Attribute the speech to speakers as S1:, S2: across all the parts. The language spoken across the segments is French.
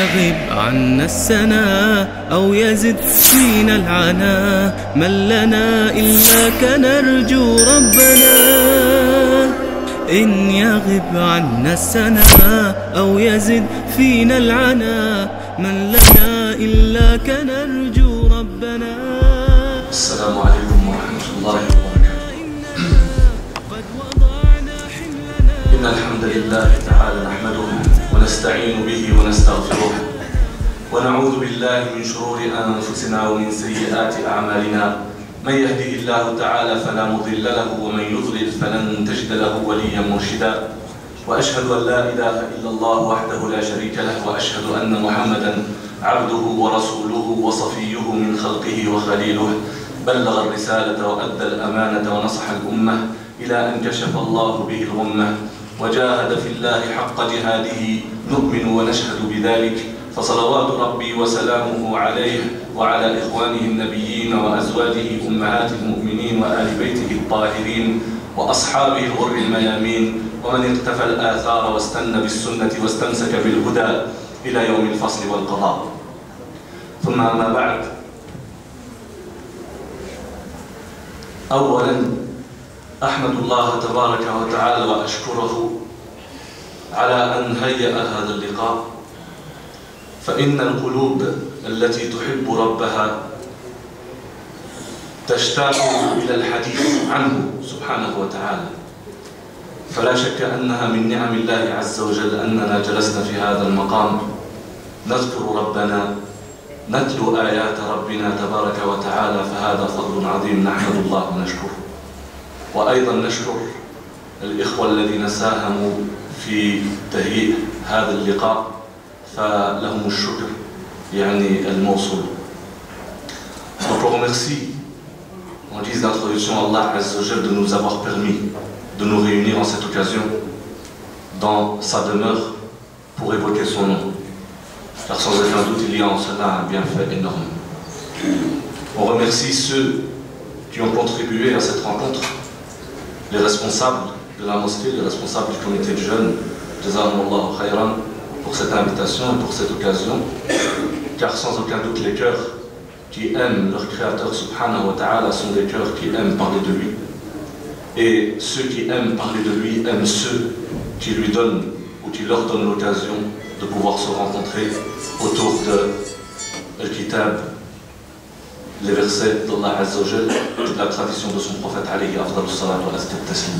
S1: يغب عنا السنا أو يزد فينا العنا، من لنا إلا كنرجو ربنا. إن يغب عنا السنا أو يزد فينا العنا، من لنا إلا كنرجو ربنا.
S2: السلام عليكم ورحمة الله وبركاته. إن الحمد لله تعالى نحمده ونستعين به ونستغفره، ونعوذ بالله من شرور أنفسنا ومن سيئات أعمالنا. من يهده الله تعالى فلا مضل له، ومن يضلل فلن تجد له وليا مرشدا. وأشهد أن لا إله إلا الله وحده لا شريك له، وأشهد أن محمدا عبده ورسوله وصفيه من خلقه وخليله. بلغ الرسالة وأدى الأمانة ونصح الأمة إلى أن كشف الله به الغمة، وجاهد في الله حق جهاده. نؤمن ونشهد بذلك، فصلوات ربي وسلامه عليه وعلى إخوانه النبيين وأزواجه أمهات المؤمنين وآل بيته الطاهرين وأصحابه الغر الميامين، ومن اقتفى الآثار واستنى بالسنة واستمسك بالهدى إلى يوم الفصل والقضاء. ثم أما بعد، أولا أحمد الله تبارك وتعالى وأشكره على أن هيأ هذا اللقاء، فإن القلوب التي تحب ربها تشتاق إلى الحديث عنه سبحانه وتعالى. فلا شك أنها من نعم الله عز وجل أننا جلسنا في هذا المقام نذكر ربنا، نتلو آيات ربنا تبارك وتعالى، فهذا فضل عظيم نحمد الله ونشكره. وأيضا نشكر الإخوة الذين ساهموا في تهيئ هذا اللقاء، فلهم الشكر يعني الموصول. Donc on remercie en guise d'introduction Allah Azza wa Jal de nous avoir permis de nous réunir en cette occasion dans sa demeure pour évoquer son nom, car sans aucun doute il y a en cela un bienfait énorme. On remercie ceux qui ont contribué à cette rencontre, les responsables de la mosquée, les responsables du comité de jeunes, Jazakumullahu khayran, pour cette invitation et pour cette occasion, car sans aucun doute les cœurs qui aiment leur Créateur subhanahu wa ta'ala sont des cœurs qui aiment parler de lui, et ceux qui aiment parler de lui aiment ceux qui lui donnent ou qui leur donnent l'occasion de pouvoir se rencontrer autour de Al-Kitab, les versets d'Allah Azza wa Jal, de la tradition de son prophète alayhi afdalus salat wa azka taslim.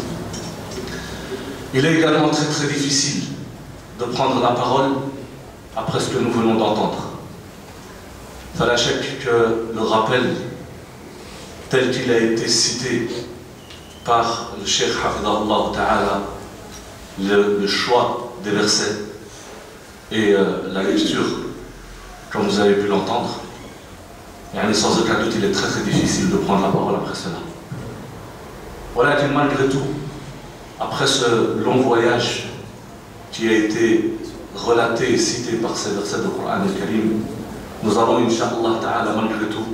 S2: Il est également très très difficile de prendre la parole après ce que nous venons d'entendre. Fala shak que le rappel tel qu'il a été cité par le Cheikh Hafidahullah Ta'ala, le choix des versets et la lecture, comme vous avez pu l'entendre, sans aucun doute il est très très difficile de prendre la parole après cela. Voilà que malgré tout, après ce long voyage qui a été relaté et cité par ces versets du Coran al-Karim, nous allons, Inch'Allah Ta'ala, malgré tout,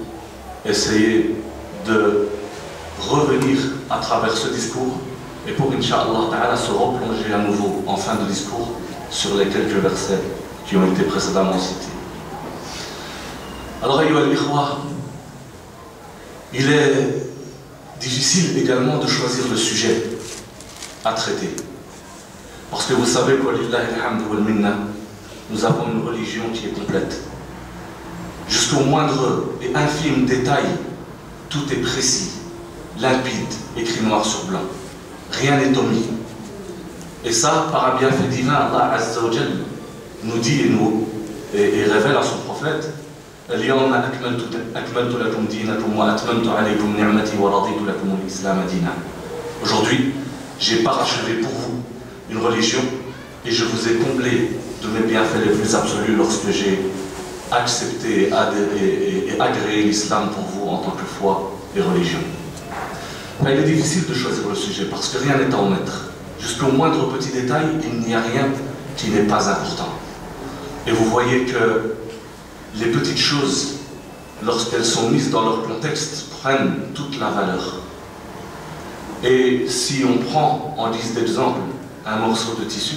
S2: essayer de revenir à travers ce discours et pour, Inch'Allah Ta'ala, se replonger à nouveau en fin de discours sur les quelques versets qui ont été précédemment cités. Alors, ayyuha al-ikhwa, il est difficile également de choisir le sujet à traiter. Parce que vous savez nous avons une religion qui est complète. Jusqu'au moindre et infime détail, tout est précis, limpide, écrit noir sur blanc. Rien n'est omis. Et ça, par un bienfait divin, Allah Azza wa Jal nous dit et révèle à son prophète: aujourd'hui, j'ai parachevé pour vous une religion et je vous ai comblé de mes bienfaits les plus absolus lorsque j'ai accepté et agréé l'islam pour vous en tant que foi et religion. Mais il est difficile de choisir le sujet parce que rien n'est à omettre. Jusqu'au moindre petit détail, il n'y a rien qui n'est pas important. Et vous voyez que les petites choses, lorsqu'elles sont mises dans leur contexte, prennent toute la valeur. Et si on prend en guise d'exemple un morceau de tissu,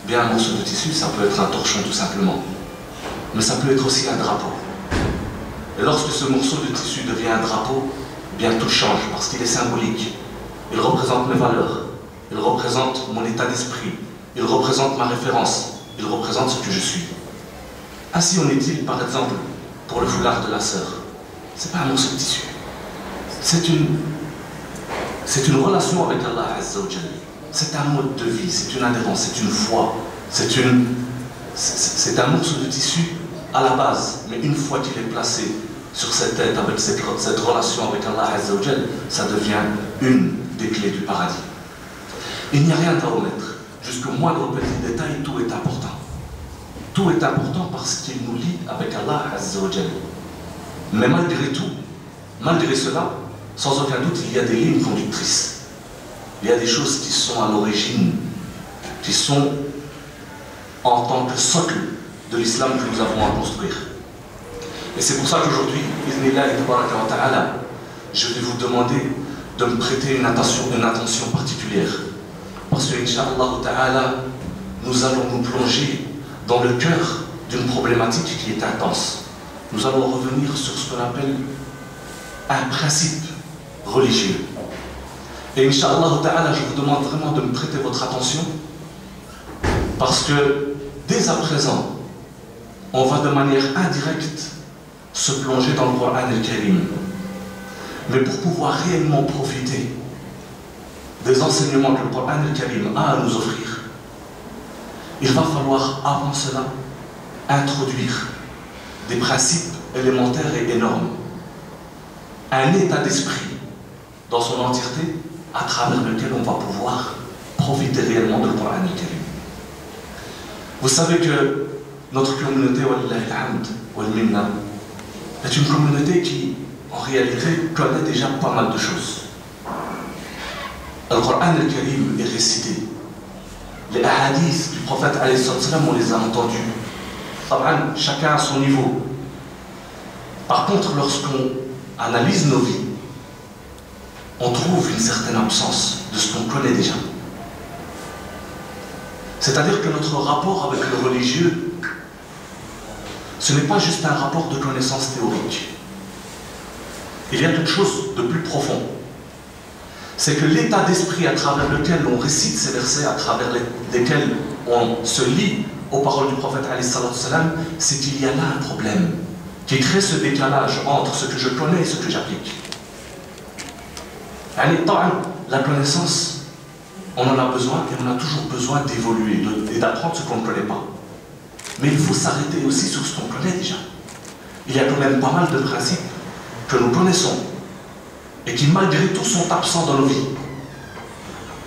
S2: bien un morceau de tissu, ça peut être un torchon tout simplement. mais ça peut être aussi un drapeau. Et lorsque ce morceau de tissu devient un drapeau, bien tout change parce qu'il est symbolique. Il représente mes valeurs, il représente mon état d'esprit, il représente ma référence, il représente ce que je suis. Ainsi en est-il, par exemple, pour le foulard de la sœur. Ce n'est pas un morceau de tissu. C'est une relation avec Allah Azza wa Jalla. C'est un mode de vie, c'est une adhérence, c'est une foi, c'est un morceau de tissu à la base, mais une fois qu'il est placé sur cette tête avec cette relation avec Allah Azza wa Jalla, ça devient une des clés du paradis. Il n'y a rien à omettre, jusqu'au moindre petit détail, tout est important. Tout est important parce qu'il nous lie avec Allah Azza wa Jalla. Mais malgré tout, malgré cela, sans aucun doute, il y a des lignes conductrices. Il y a des choses qui sont à l'origine, qui sont en tant que socle de l'islam que nous avons à construire. Et c'est pour ça qu'aujourd'hui, je vais vous demander de me prêter une attention particulière. Parce que, Inch'Allah, nous allons nous plonger dans le cœur d'une problématique qui est intense. Nous allons revenir sur ce qu'on appelle un principe religieux. Et Inch'Allah, je vous demande vraiment de me prêter votre attention parce que dès à présent, on va de manière indirecte se plonger dans le Coran al-Karim. Mais pour pouvoir réellement profiter des enseignements que le Coran al-Karim a à nous offrir, il va falloir avant cela introduire des principes élémentaires et énormes, un état d'esprit dans son entièreté à travers lequel on va pouvoir profiter réellement du Coran al-Karim. Vous savez que notre communauté, Wallahi al-Hamd, wal-Minna, est une communauté qui, en réalité, connaît déjà pas mal de choses. Le Coran al-Karim est récité. Les hadiths du prophète, on les a entendus. Chacun à son niveau. Par contre, lorsqu'on analyse nos vies, on trouve une certaine absence de ce qu'on connaît déjà. C'est-à-dire que notre rapport avec le religieux, ce n'est pas juste un rapport de connaissances théoriques. Il y a quelque chose de plus profond. C'est que l'état d'esprit à travers lequel on récite ces versets, à travers lesquels on se lie aux paroles du prophète, c'est qu'il y a là un problème qui crée ce décalage entre ce que je connais et ce que j'applique. La connaissance, on en a besoin et on a toujours besoin d'évoluer et d'apprendre ce qu'on ne connaît pas. Mais il faut s'arrêter aussi sur ce qu'on connaît déjà. Il y a quand même pas mal de principes que nous connaissons et qui malgré tout sont absents dans nos vies.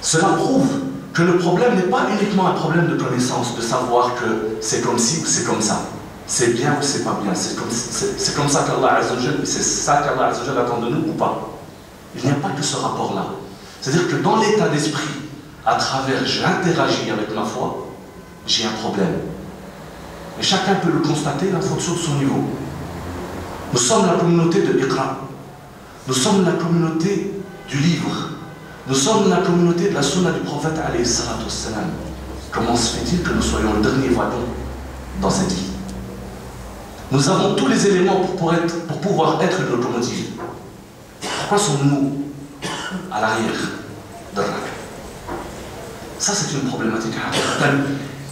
S2: Cela prouve que le problème n'est pas uniquement un problème de connaissance, de savoir que c'est comme ci ou c'est comme ça. C'est bien ou c'est pas bien. C'est comme ça qu'Allah Azza wa Jalla, c'est ça qu'Allah Azza wa Jalla attend de nous ou pas. Il n'y a pas que ce rapport-là. C'est-à-dire que dans l'état d'esprit, à travers j'interagis avec ma foi, j'ai un problème. Et chacun peut le constater en fonction de son niveau. Nous sommes la communauté de Iqra. Nous sommes la communauté du livre. Nous sommes la communauté de la sunna du prophète alayhi salatu wassalam. Comment se fait-il que nous soyons le dernier wagon dans cette vie? Nous avons tous les éléments pour pouvoir être une locomotive. Pourquoi sommes-nous à l'arrière de la? Ça, c'est une problématique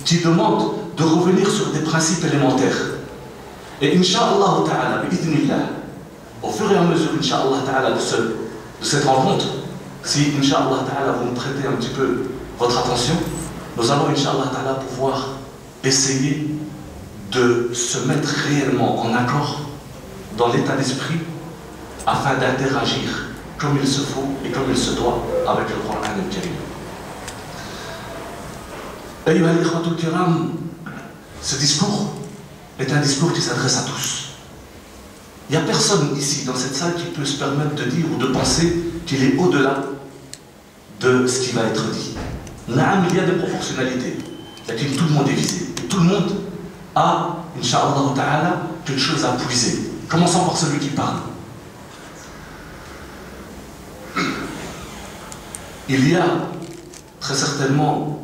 S2: qui demande de revenir sur des principes élémentaires. Et Inch'Allah ta'ala, au fur et à mesure, Inch'Allah ta'ala, de cette rencontre, si Inch'Allah ta'ala vous me prêtez un petit peu votre attention, nous allons Inch'Allah ta'ala pouvoir essayer de se mettre réellement en accord dans l'état d'esprit afin d'interagir comme il se faut et comme il se doit avec le Coran al-Karim. Ayyuha al-ikhwatul kiram, ce discours est un discours qui s'adresse à tous. Il n'y a personne ici dans cette salle qui peut se permettre de dire ou de penser qu'il est au-delà de ce qui va être dit. Il y a des proportionnalités, c'est-à-dire tout le monde est visé. Et tout le monde a, Inch'Allah ta'ala, quelque chose à puiser. Commençons par celui qui parle. Il y a très certainement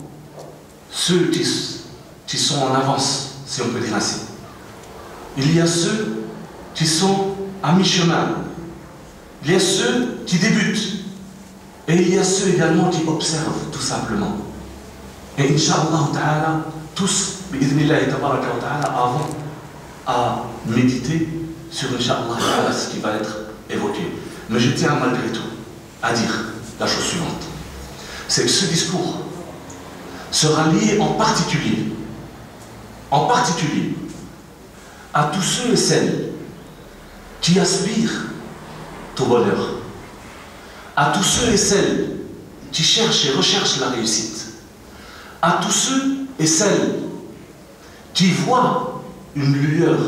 S2: ceux qui sont en avance, si on peut dire ainsi. il y a ceux qui sont à mi-chemin, il y a ceux qui débutent, et il y a ceux également qui observent tout simplement. Et Inch'Allah ta'ala, tous, bi'idhnillahi tabaraka wa ta'ala, avons à méditer sur Inch'Allah ta'ala ce qui va être évoqué. Mais je tiens malgré tout à dire la chose suivante. C'est que ce discours sera lié en particulier à tous ceux et celles qui aspirent au bonheur, à tous ceux et celles qui cherchent et recherchent la réussite, à tous ceux et celles qui voient une lueur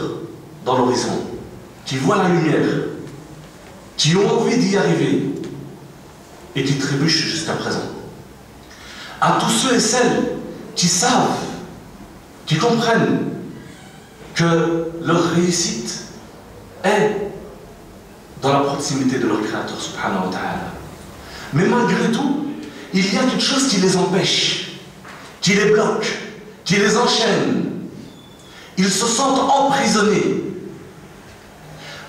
S2: dans l'horizon, qui voient la lumière, qui ont envie d'y arriver et qui trébuchent jusqu'à présent. À tous ceux et celles qui savent, qui comprennent que leur réussite est dans la proximité de leur Créateur, subhanahu wa ta'ala. Mais malgré tout, il y a quelque chose qui les empêche, qui les bloque, qui les enchaîne. Ils se sentent emprisonnés.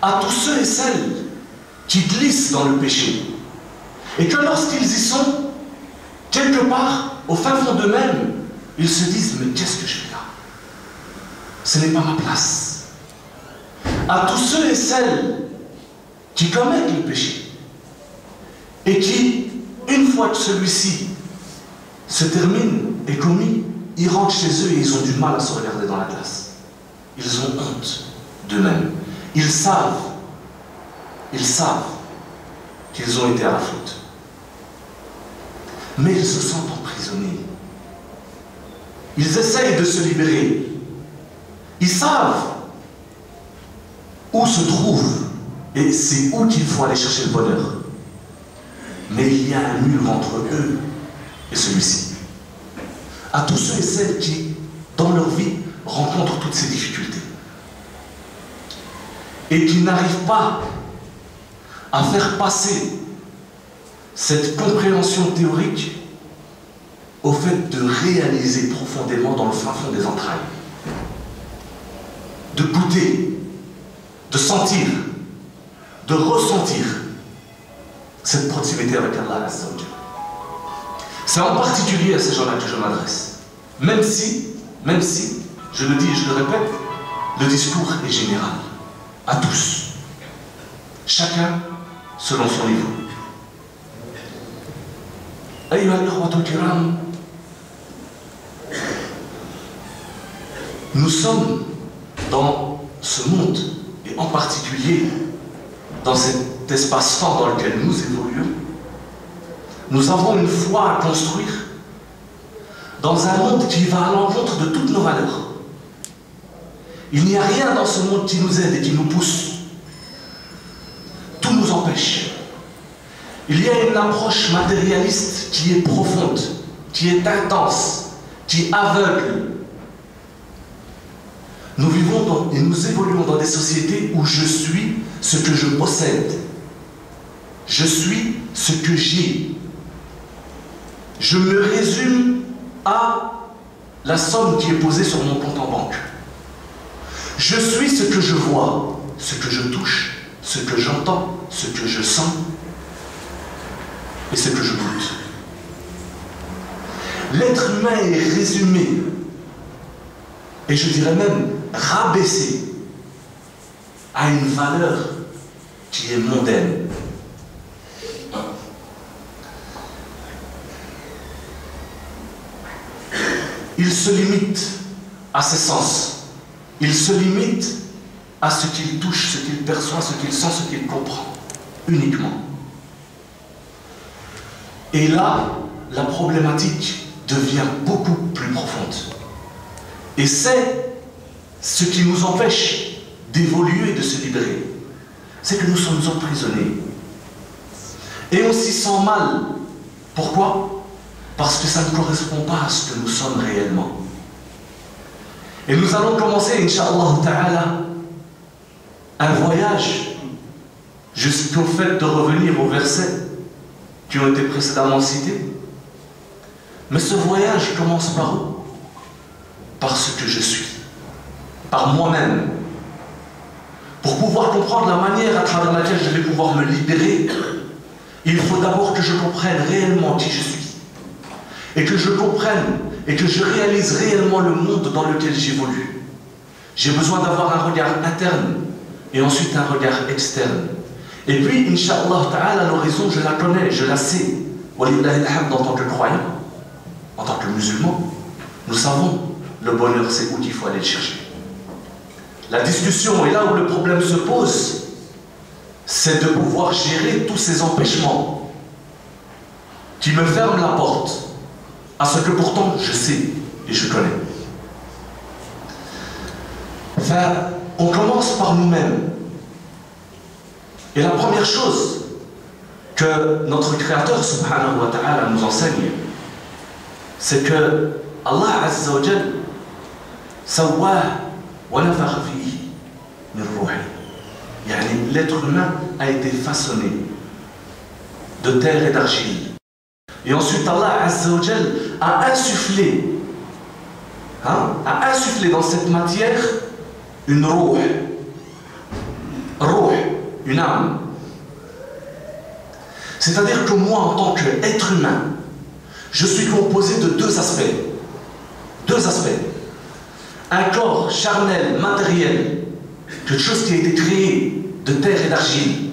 S2: À tous ceux et celles qui glissent dans le péché, et que lorsqu'ils y sont, quelque part, au fin fond d'eux-mêmes, ils se disent, mais qu'est-ce que je fais là? Ce n'est pas ma place. À tous ceux et celles qui commettent le péché, et qui, une fois que celui-ci se termine et commis, ils rentrent chez eux et ils ont du mal à se regarder dans la glace. Ils ont honte d'eux-mêmes. Ils savent qu'ils ont été à la faute. Mais ils se sentent emprisonnés. Ils essayent de se libérer. Ils savent où se trouve et c'est où qu'il faut aller chercher le bonheur. Mais il y a un mur entre eux et celui-ci. À tous ceux et celles qui, dans leur vie, rencontrent toutes ces difficultés et qui n'arrivent pas à faire passer cette compréhension théorique au fait de réaliser profondément dans le fin fond des entrailles, de goûter, de sentir, de ressentir cette proximité avec Allah Azza wa Jalla. C'est en particulier à ces gens-là que je m'adresse. Même si, je le dis et je le répète, le discours est général, à tous. Chacun selon son niveau. Ayyuha al-ikhwatul kiram, nous sommes dans ce monde, et en particulier dans cet espace-temps dans lequel nous évoluons. Nous avons une foi à construire dans un monde qui va à l'encontre de toutes nos valeurs. Il n'y a rien dans ce monde qui nous aide et qui nous pousse. Tout nous empêche. Il y a une approche matérialiste qui est profonde, qui est intense, qui aveugle. Nous vivons et nous évoluons dans des sociétés où je suis ce que je possède. Je suis ce que j'ai. Je me résume à la somme qui est posée sur mon compte en banque. Je suis ce que je vois, ce que je touche, ce que j'entends, ce que je sens et ce que je goûte. L'être humain est résumé, et je dirais même rabaissé, à une valeur qui est mondaine. Il se limite à ses sens. Il se limite à ce qu'il touche, ce qu'il perçoit, ce qu'il sent, ce qu'il comprend, uniquement. Et là, la problématique devient beaucoup plus profonde. Et c'est ce qui nous empêche d'évoluer et de se libérer. C'est que nous sommes emprisonnés. Et on s'y sent mal. Pourquoi? Parce que ça ne correspond pas à ce que nous sommes réellement. Et nous allons commencer, Inch'Allah Ta'ala, un voyage jusqu'au fait de revenir aux versets qui ont été précédemment cités. Mais ce voyage commence par où? Par ce que je suis, par moi-même.
S3: Pour pouvoir comprendre la manière à travers laquelle je vais pouvoir me libérer, il faut d'abord que je comprenne réellement qui je suis. Et que je comprenne et que je réalise réellement le monde dans lequel j'évolue. J'ai besoin d'avoir un regard interne et ensuite un regard externe. Et puis, Inch'Allah Ta'ala, l'horizon, je la connais, je la sais. Walillah alhamd, en tant que croyant, en tant que musulman, nous savons le bonheur, c'est où qu'il faut aller le chercher. La discussion, et là où le problème se pose, c'est de pouvoir gérer tous ces empêchements qui me ferment la porte à ce que pourtant je sais et je connais. Enfin, on commence par nous-mêmes. Et la première chose que notre Créateur subhanahu wa ta'ala nous enseigne, c'est que Allah azza wa jal sawwah wa nafakha fihi min ruhi. Yani l'être humain a été façonné de terre et d'argile. Et ensuite Allah azza wa jal a insufflé dans cette matière une ruh, une âme. C'est-à-dire que moi, en tant qu'être humain, je suis composé de deux aspects. Deux aspects. Un corps charnel, matériel, quelque chose qui a été créé de terre et d'argile.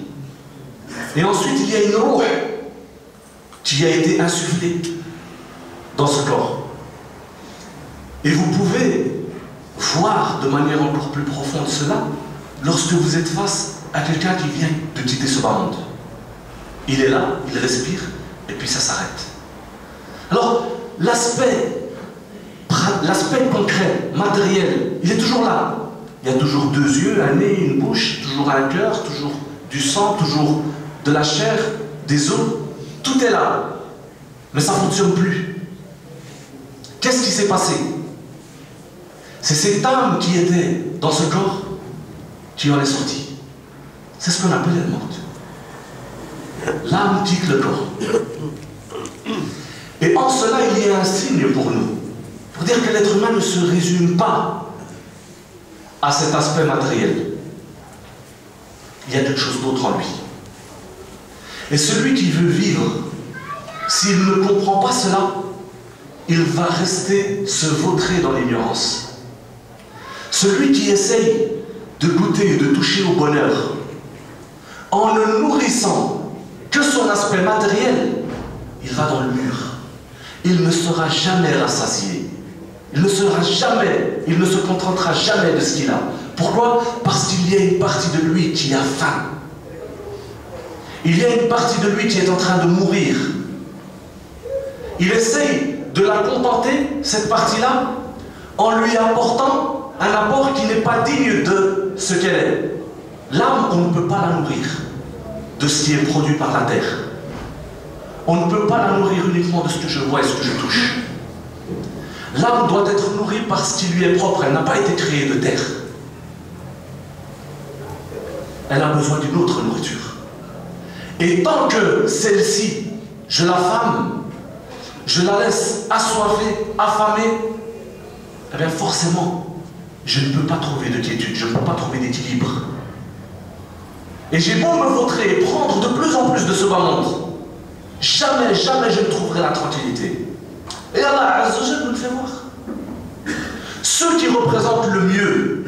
S3: Et ensuite, il y a une ruh qui a été insufflée dans ce corps. Et vous pouvez voir de manière encore plus profonde cela lorsque vous êtes face à quelqu'un qui vient de quitter ce bas monde. Il est là, il respire, et puis ça s'arrête. Alors, l'aspect concret, matériel, il est toujours là. Il y a toujours deux yeux, un nez, une bouche, toujours un cœur, toujours du sang, toujours de la chair, des os. Tout est là. Mais ça ne fonctionne plus. Qu'est-ce qui s'est passé? C'est cette âme qui était dans ce corps qui en est sortie. C'est ce qu'on appelle la mort. L'âme quitte le corps. Et en cela, il y a un signe pour nous. Pour dire que l'être humain ne se résume pas à cet aspect matériel. Il y a quelque chose d'autre en lui. Et celui qui veut vivre, s'il ne comprend pas cela, il va rester se vautrer dans l'ignorance. Celui qui essaye de goûter et de toucher au bonheur en ne nourrissant que son aspect matériel, il va dans le mur. Il ne sera jamais rassasié. Il ne se contentera jamais de ce qu'il a. Pourquoi? Parce qu'il y a une partie de lui qui a faim. Il y a une partie de lui qui est en train de mourir. Il essaye de la contenter, cette partie-là, en lui apportant un apport qui n'est pas digne de ce qu'elle est. L'âme, on ne peut pas la nourrir de ce qui est produit par la terre. On ne peut pas la nourrir uniquement de ce que je vois et ce que je touche. L'âme doit être nourrie par ce qui lui est propre. Elle n'a pas été créée de terre. Elle a besoin d'une autre nourriture. Et tant que celle-ci, je l'affame, je la laisse assoiffée, affamée, eh bien forcément, je ne peux pas trouver de quiétude, je ne peux pas trouver d'équilibre. Et j'ai beau me vautrer et prendre de plus en plus de ce bas monde, jamais je ne trouverai la tranquillité. Et Allah Azza wa Jalla nous le fait voir. Ceux qui représentent le mieux,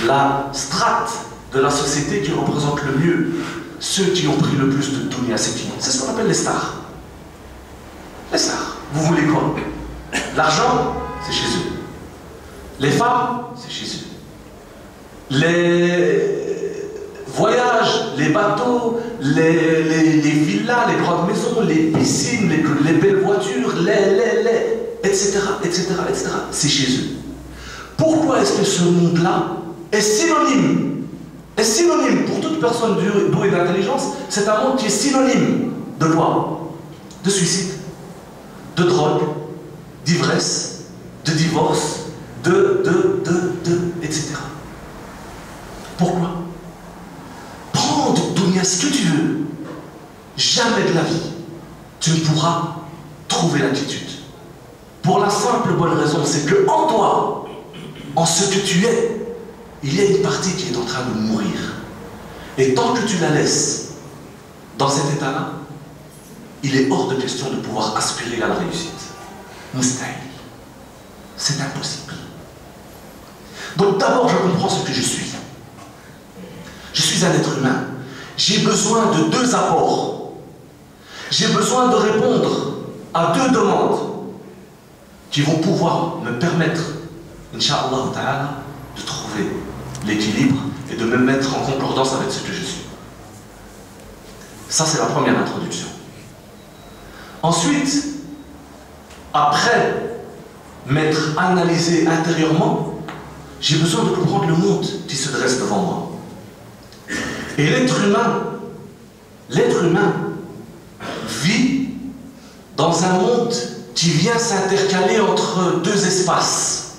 S3: la strate de la société qui représente le mieux, ceux qui ont pris le plus de dunya, c'est qui? C'est ce qu'on appelle les stars. Les stars. Vous voulez quoi? L'argent, c'est chez eux. Les femmes, c'est chez eux. Les voyages, les bateaux, les villas, les grandes maisons, les piscines, les belles voitures, etc. C'est chez eux. Pourquoi est-ce que ce monde-là est synonyme pour toute personne douée d'intelligence? C'est un monde qui est synonyme de quoi? De suicide, de drogue, d'ivresse, de divorce, etc. Pourquoi? Prendre dunya ce que tu veux. Jamais de la vie, tu ne pourras trouver la quiétude. Pour la simple bonne raison, c'est que en toi, en ce que tu es, il y a une partie qui est en train de mourir. Et tant que tu la laisses dans cet état-là, il est hors de question de pouvoir aspirer à la réussite. Mustahil. C'est impossible. Donc d'abord, je comprends ce que je suis. Je suis un être humain. J'ai besoin de deux apports. J'ai besoin de répondre à deux demandes qui vont pouvoir me permettre, Inch'Allah ta'ala, de trouver l'équilibre et de me mettre en concordance avec ce que je suis. Ça, c'est la première introduction. Ensuite, après m'être analysé intérieurement, j'ai besoin de comprendre le monde qui se dresse devant moi. Et l'être humain vit dans un monde qui vient s'intercaler entre deux espaces,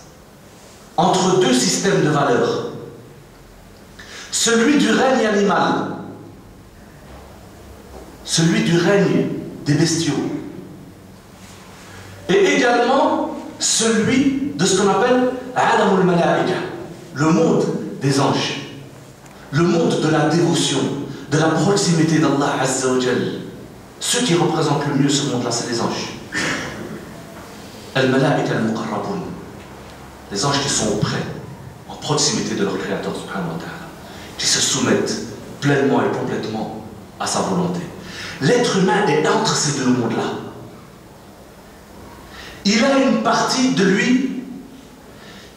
S3: entre deux systèmes de valeurs. Celui du règne animal, celui du règne des bestiaux, et également celui de ce qu'on appelle Alamul Malaika, le monde des anges, le monde de la dévotion, de la proximité d'Allah Azza wa Jal. Ceux qui représentent le mieux ce monde-là, c'est les anges. Al-Malaika al-Muqarrabun, les anges qui sont auprès, en proximité de leur Créateur subhanahu wa ta'ala, qui se soumettent pleinement et complètement à sa volonté. L'être humain est entre ces deux mondes-là. Il a une partie de lui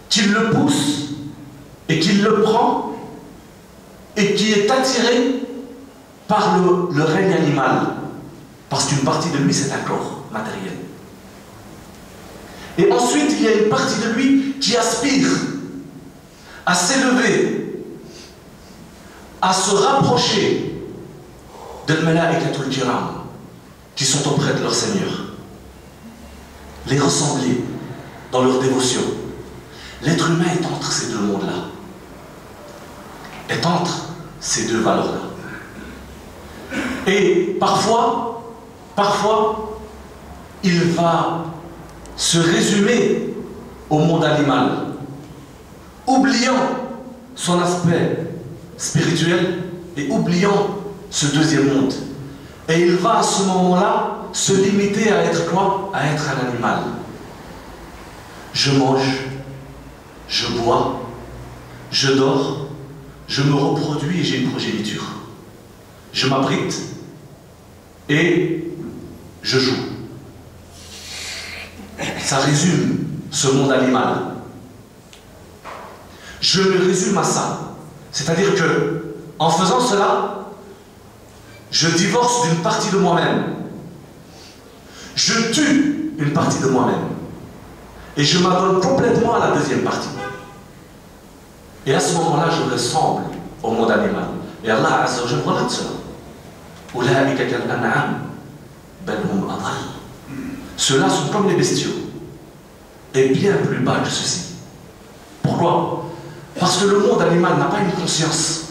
S3: qui le pousse et qui le prend et qui est attiré par le règne animal. Parce qu'une partie de lui, c'est un corps matériel. Et ensuite, il y a une partie de lui qui aspire à s'élever, à se rapprocher de Malaikatul Kiram, qui sont auprès de leur Seigneur. Les ressembler dans leur dévotion. L'être humain est entre ces deux mondes-là. Est entre ces deux valeurs-là. Et parfois, il va se résumer au monde animal, oubliant son aspect spirituel et oubliant ce deuxième monde. Et il va à ce moment-là se limiter à être quoi? À être un animal. Je mange, je bois, je dors, je me reproduis et j'ai une progéniture. Je m'abrite et je joue. Ça résume ce monde animal. Je me résume à ça. C'est-à-dire que, en faisant cela, je divorce d'une partie de moi-même. Je tue une partie de moi-même. Et je m'abonne complètement à la deuxième partie. Et à ce moment-là, je ressemble au monde animal. Et Allah Azza wa Jalla relate cela. Ceux-là sont comme les bestiaux. Et bien plus bas que ceci. Pourquoi? Parce que le monde animal n'a pas une conscience.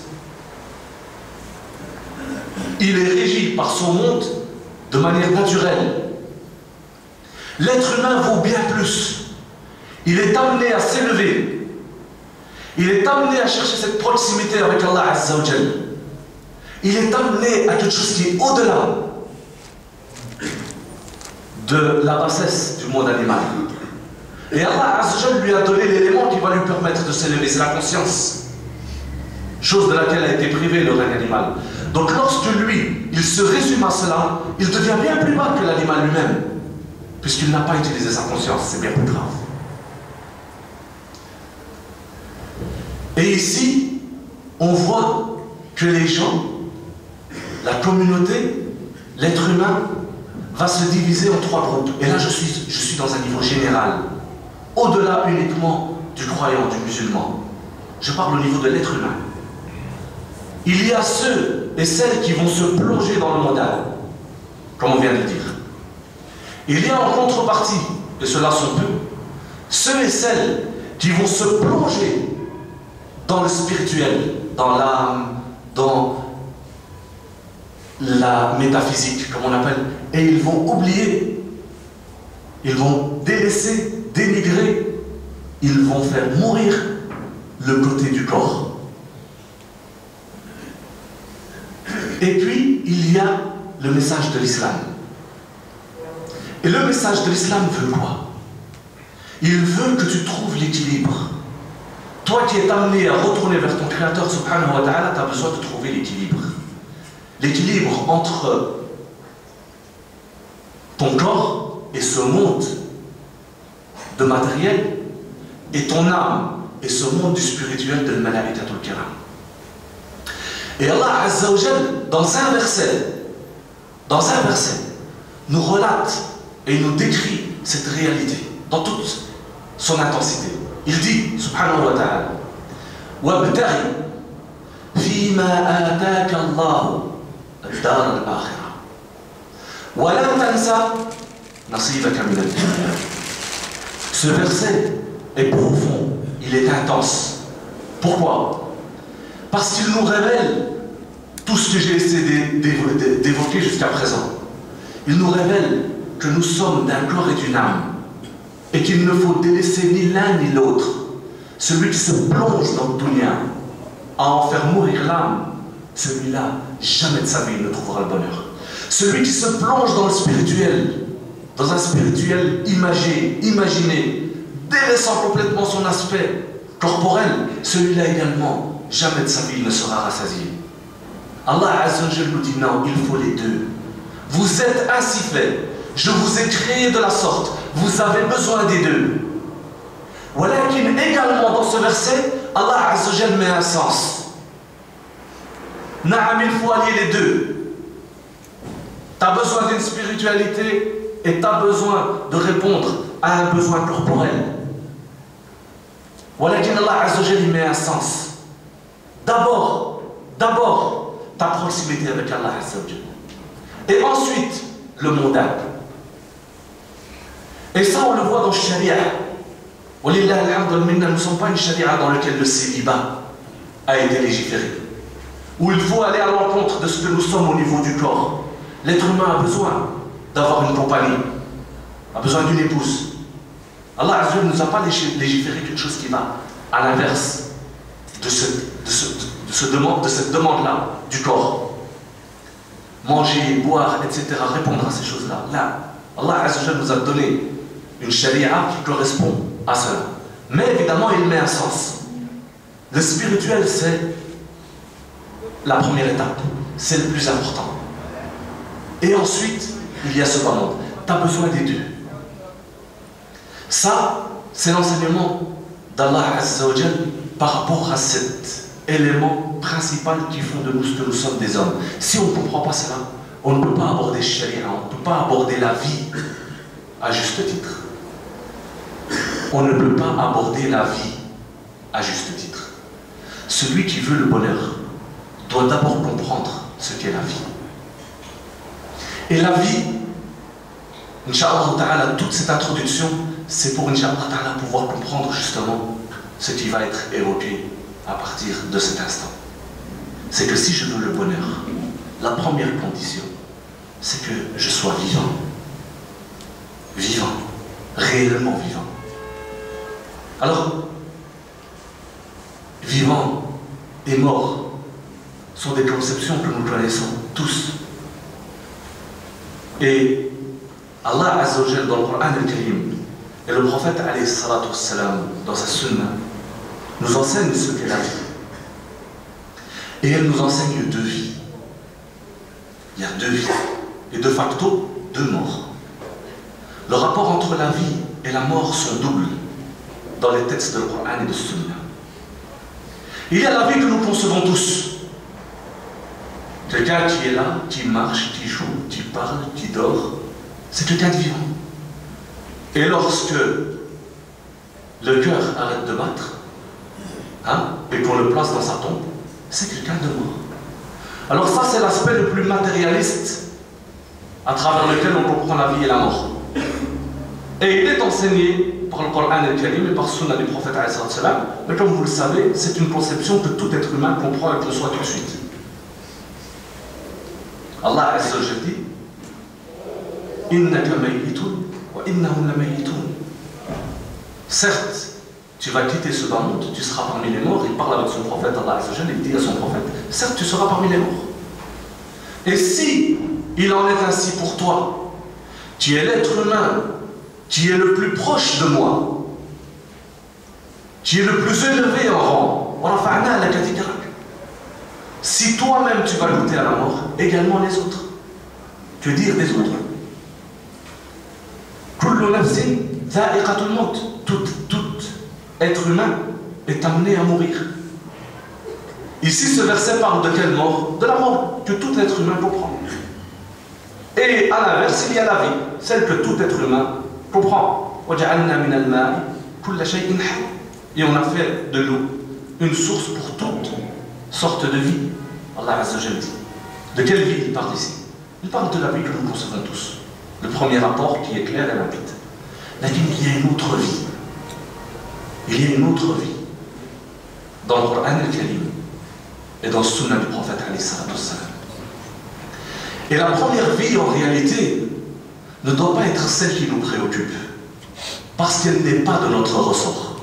S3: Il est régi par son monde de manière naturelle. L'être humain vaut bien plus. Il est amené à s'élever. Il est amené à chercher cette proximité avec Allah Azza wa Jalla. Il est amené à quelque chose qui est au-delà de la bassesse du monde animal. Et Allah Azza wa Jalla lui a donné l'élément qui va lui permettre de s'élever, c'est la conscience. Chose de laquelle a été privé le règne animal. Donc lorsque lui, il se résume à cela, il devient bien plus bas que l'animal lui-même. Puisqu'il n'a pas utilisé sa conscience, c'est bien plus grave. Et ici, on voit que les gens, la communauté, l'être humain, va se diviser en trois groupes. Et là, je suis dans un niveau général, au-delà uniquement du croyant, du musulman. Je parle au niveau de l'être humain. Il y a ceux et celles qui vont se plonger dans le mondial, comme on vient de le dire. Il y a en contrepartie, et ceux-là sont peu, ceux et celles qui vont se plonger dans le spirituel, dans l'âme, dans la métaphysique, comme on appelle, et ils vont oublier, ils vont délaisser, dénigrer ils vont faire mourir le côté du corps. Et puis, il y a le message de l'islam. Et le message de l'islam veut quoi? Il veut que tu trouves l'équilibre. Toi qui es amené à retourner vers ton Créateur, subhanahu wa ta'ala, tu as besoin de trouver l'équilibre. L'équilibre entre ton corps et ce monde de matériel, et ton âme et ce monde du spirituel de l'Malaïkatul Kiram. Et Allah Azza wa Jal, dans un verset, nous relate et nous décrit cette réalité dans toute son intensité. Il dit, subhanahu wa ta'ala, وَابْتَغِ فِي مَا آتَاكَ اللَّهُ الدَّارَ الْآخِرَةَ وَلَا تَنْسَ نَصِيبَكَ مِنَ الدُّنْيَا. Ce verset est profond, il est intense. Pourquoi? Parce qu'il nous révèle tout ce que j'ai essayé d'évoquer jusqu'à présent. Il nous révèle que nous sommes d'un corps et d'une âme, et qu'il ne faut délaisser ni l'un ni l'autre. Celui qui se plonge dans le dunya à en faire mourir l'âme, celui-là, jamais de sa vie, il ne trouvera le bonheur. Celui qui se plonge dans le spirituel, dans un spirituel imaginé, délaissant complètement son aspect corporel, celui-là également, jamais de sa vie, il ne sera rassasié. Allah Azza wa Jalla nous dit non, il faut les deux. Vous êtes ainsi fait. Je vous ai créé de la sorte. Vous avez besoin des deux. Walakin également dans ce verset, Allah Azza wa Jalla met un sens. Naam, il faut allier les deux. Tu as besoin d'une spiritualité et tu as besoin de répondre à un besoin corporel. Walakin Allah Azza wa Jalla met un sens. D'abord, ta proximité avec Allah Azza wa Jalla. Et ensuite, le mondain. Et ça, on le voit dans le sharia. Walillah alhamdulillah, nous ne sommes pas une sharia dans laquelle le célibat a été légiféré. Où il faut aller à l'encontre de ce que nous sommes au niveau du corps. L'être humain a besoin d'avoir une compagnie, a besoin d'une épouse. Allah Azza wa Jalla ne nous a pas légiféré quelque chose qui va à l'inverse de cette demande-là du corps. Manger, boire, etc., répondre à ces choses-là. Là, Allah Azza wa Jalla nous a donné une sharia qui correspond à cela. Mais évidemment, il met un sens. Le spirituel, c'est la première étape. C'est le plus important. Et ensuite, il y a ce bas monde. Tu as besoin des deux. Ça, c'est l'enseignement d'Allah Azza wa Jalla par rapport à cet élément principal qui font de nous ce que nous sommes des hommes. Si on ne comprend pas cela, on ne peut pas aborder sharia, on ne peut pas aborder la vie à juste titre. On ne peut pas aborder la vie à juste titre. Celui qui veut le bonheur doit d'abord comprendre ce qu'est la vie. Et la vie, Inch'Allah Ta'ala, toute cette introduction, c'est pour Inch'Allah Ta'ala pouvoir comprendre justement ce qui va être évoqué à partir de cet instant. C'est que si je veux le bonheur, la première condition, c'est que je sois vivant. Vivant. Réellement vivant. Alors, vivant et mort sont des conceptions que nous connaissons tous. Et Allah Azza wa Jalla dans le Coran al-Karim et le prophète alayhi salatu wassalam dans sa sunna nous enseigne ce qu'est la vie. Et elle nous enseigne deux vies. Il y a deux vies. Et de facto, deux morts. Le rapport entre la vie et la mort sont doubles dans les textes de Coran et de Sunna. Il y a la vie que nous concevons tous. Quelqu'un qui est là, qui marche, qui joue, qui parle, qui dort, c'est quelqu'un de vivant. Et lorsque le cœur arrête de battre, et qu'on le place dans sa tombe, c'est quelqu'un de mort. Alors ça, c'est l'aspect le plus matérialiste à travers lequel on comprend la vie et la mort. Et il est enseigné par le Coran al-Karim et par le Sunna du prophète alayhi salam, mais comme vous le savez, c'est une conception que tout être humain comprend et conçoit tout de suite. Allah Azza wa Jalla dit Innaka mayyitun wa innahum lamayyitun. Certes, tu vas quitter ce bas monde, tu seras parmi les morts. Il parle avec son prophète, Allah Azza wa Jalla, il dit à son prophète, certes tu seras parmi les morts. Et si il en est ainsi pour toi, tu es l'être humain qui est le plus proche de moi, qui est le plus élevé en rang, si toi-même tu vas goûter à la mort, également les autres. Tu veux dire des autres. Tout être humain est amené à mourir. Ici, ce verset parle de quelle mort? De la mort que tout être humain comprend. Et à l'inverse, il y a la vie, celle que tout être humain comprend. Et on a fait de l'eau une source pour toutes sortes de vie. Allah Azza wa Jalla dit. De quelle vie il parle ici? Il parle de la vie que nous concevons tous. Le premier rapport qui est clair et limpide. Mais il y a une autre vie. Il y a une autre vie. Dans le Coran al-Karim et dans le Sunna du prophète alayhi salatu wassalam. Et la première vie, en réalité, ne doit pas être celle qui nous préoccupe. Parce qu'elle n'est pas de notre ressort.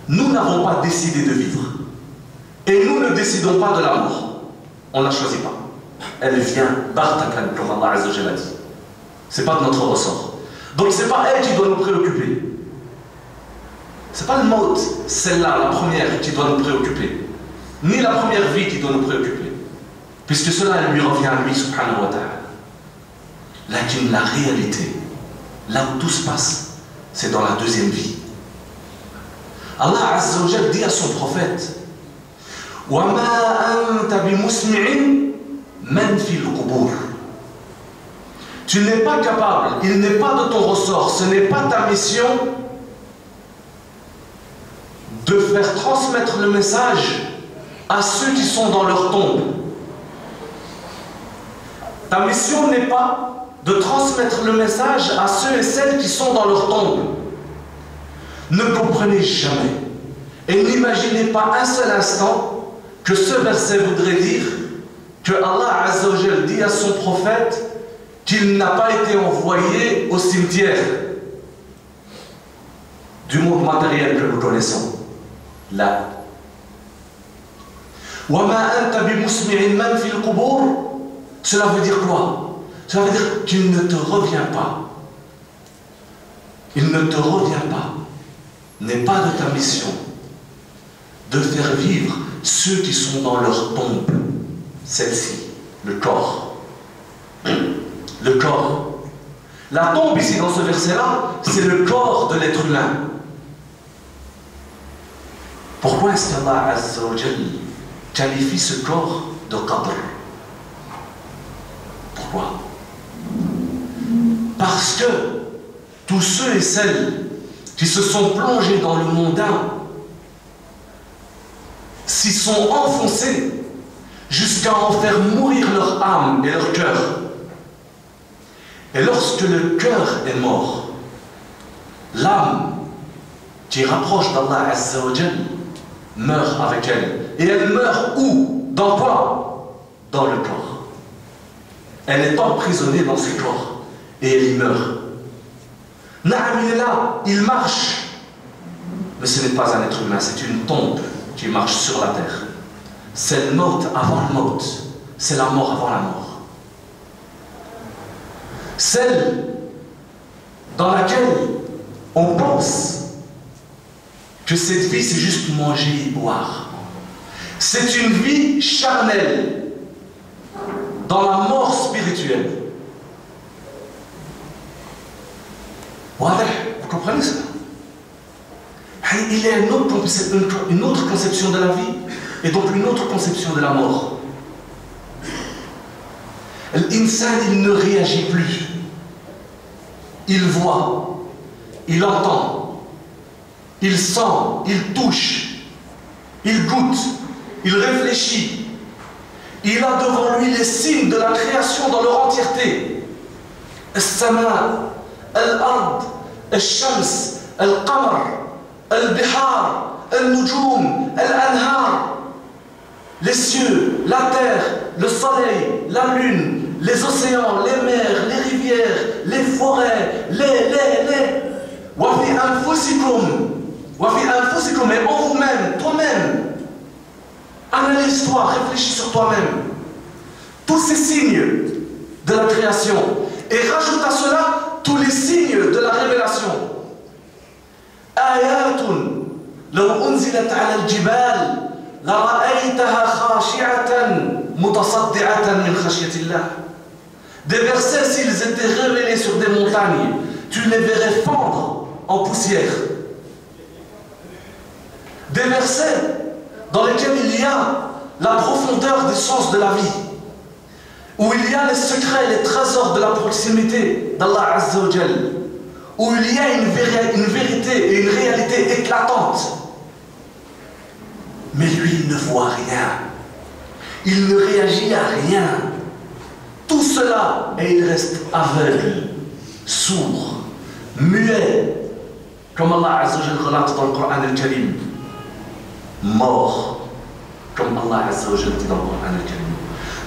S3: Nous n'avons pas décidé de vivre. Et nous ne décidons pas de la mort. On ne la choisit pas. Elle vient bartakan, comme Allah Azza wa Jalla dit. Ce n'est pas de notre ressort. Donc ce n'est pas elle qui doit nous préoccuper. Ce n'est pas le mot, celle-là, la première, qui doit nous préoccuper. Ni la première vie qui doit nous préoccuper. Puisque cela elle lui revient à lui, subhanahu wa ta'ala. La réalité, là où tout se passe, c'est dans la deuxième vie. Allah Azza wa Jalla dit à son prophète, وَمَا أَنْتَ بِمُسْمِعٍ مَنْ فِي الْقُبُورِ. Tu n'es pas capable, il n'est pas de ton ressort, ce n'est pas ta mission de faire transmettre le message à ceux qui sont dans leur tombe. Ta mission n'est pas de transmettre le message à ceux et celles qui sont dans leur tombe. Ne comprenez jamais et n'imaginez pas un seul instant que ce verset voudrait dire que Allah Azza wa Jalla dit à son prophète qu'il n'a pas été envoyé au cimetière du monde matériel que nous connaissons. Là. Cela veut dire quoi? Cela veut dire qu'il ne te revient pas. Il ne te revient pas. N'est pas de ta mission de faire vivre ceux qui sont dans leur tombe. Celle-ci, le corps. Le corps. La tombe ici dans ce verset-là, c'est le corps de l'être humain. Pourquoi est-ce qu'Allah Azza wa Jalla qualifie ce corps de qabr? Pourquoi? Parce que tous ceux et celles qui se sont plongés dans le mondain s'y sont enfoncés jusqu'à en faire mourir leur âme et leur cœur. Et lorsque le cœur est mort, l'âme qui rapproche d'Allah Azza wa Jalla meurt avec elle. Et elle meurt où? Dans quoi? Dans le corps. Elle est emprisonnée dans ce corps. Et elle y meurt. Naam, il est là, il marche. Mais ce n'est pas un être humain, c'est une tombe qui marche sur la terre. C'est le mort avant le mort. C'est la mort avant la mort. Celle dans laquelle on pense que cette vie c'est juste manger et boire. C'est une vie charnelle dans la mort spirituelle. Vous comprenez ça? Il y a une autre conception de la vie et donc une autre conception de la mort. L'insan, il ne réagit plus. Il voit, il entend, il sent, il touche, il goûte, il réfléchit. Il a devant lui les signes de la création dans leur entièreté. As-sama, al-ard, al-shams, al-qamar, al-bihar, al-nujum, al-anhar. Les cieux, la terre, le soleil, la lune, les océans, les mers, les rivières, les forêts, les. وَفِي أَنفُسِكُمْ أنفسكم, mais en vous-même, toi-même. Analyse-toi, réfléchis sur toi-même. Tous ces signes de la création. Et rajoute à cela tous les signes de la révélation. آيات لو أنزلت على الجبال لرأيتها خاشعة متصدعة من خشية الله. Des versets, s'ils étaient révélés sur des montagnes, tu les verrais fondre en poussière. Des versets dans lesquels il y a la profondeur des sens de la vie, où il y a les secrets, les trésors de la proximité d'Allah Azza wa Jal, où il y a une vérité et une réalité éclatante. Mais lui, il ne voit rien. Il ne réagit à rien. Tout cela, et il reste aveugle, sourd, muet, comme Allah Azza wa Jal relate dans le Coran al-Karim. Mort, comme Allah Azza wa Jal dit dans le Coran al-Karim.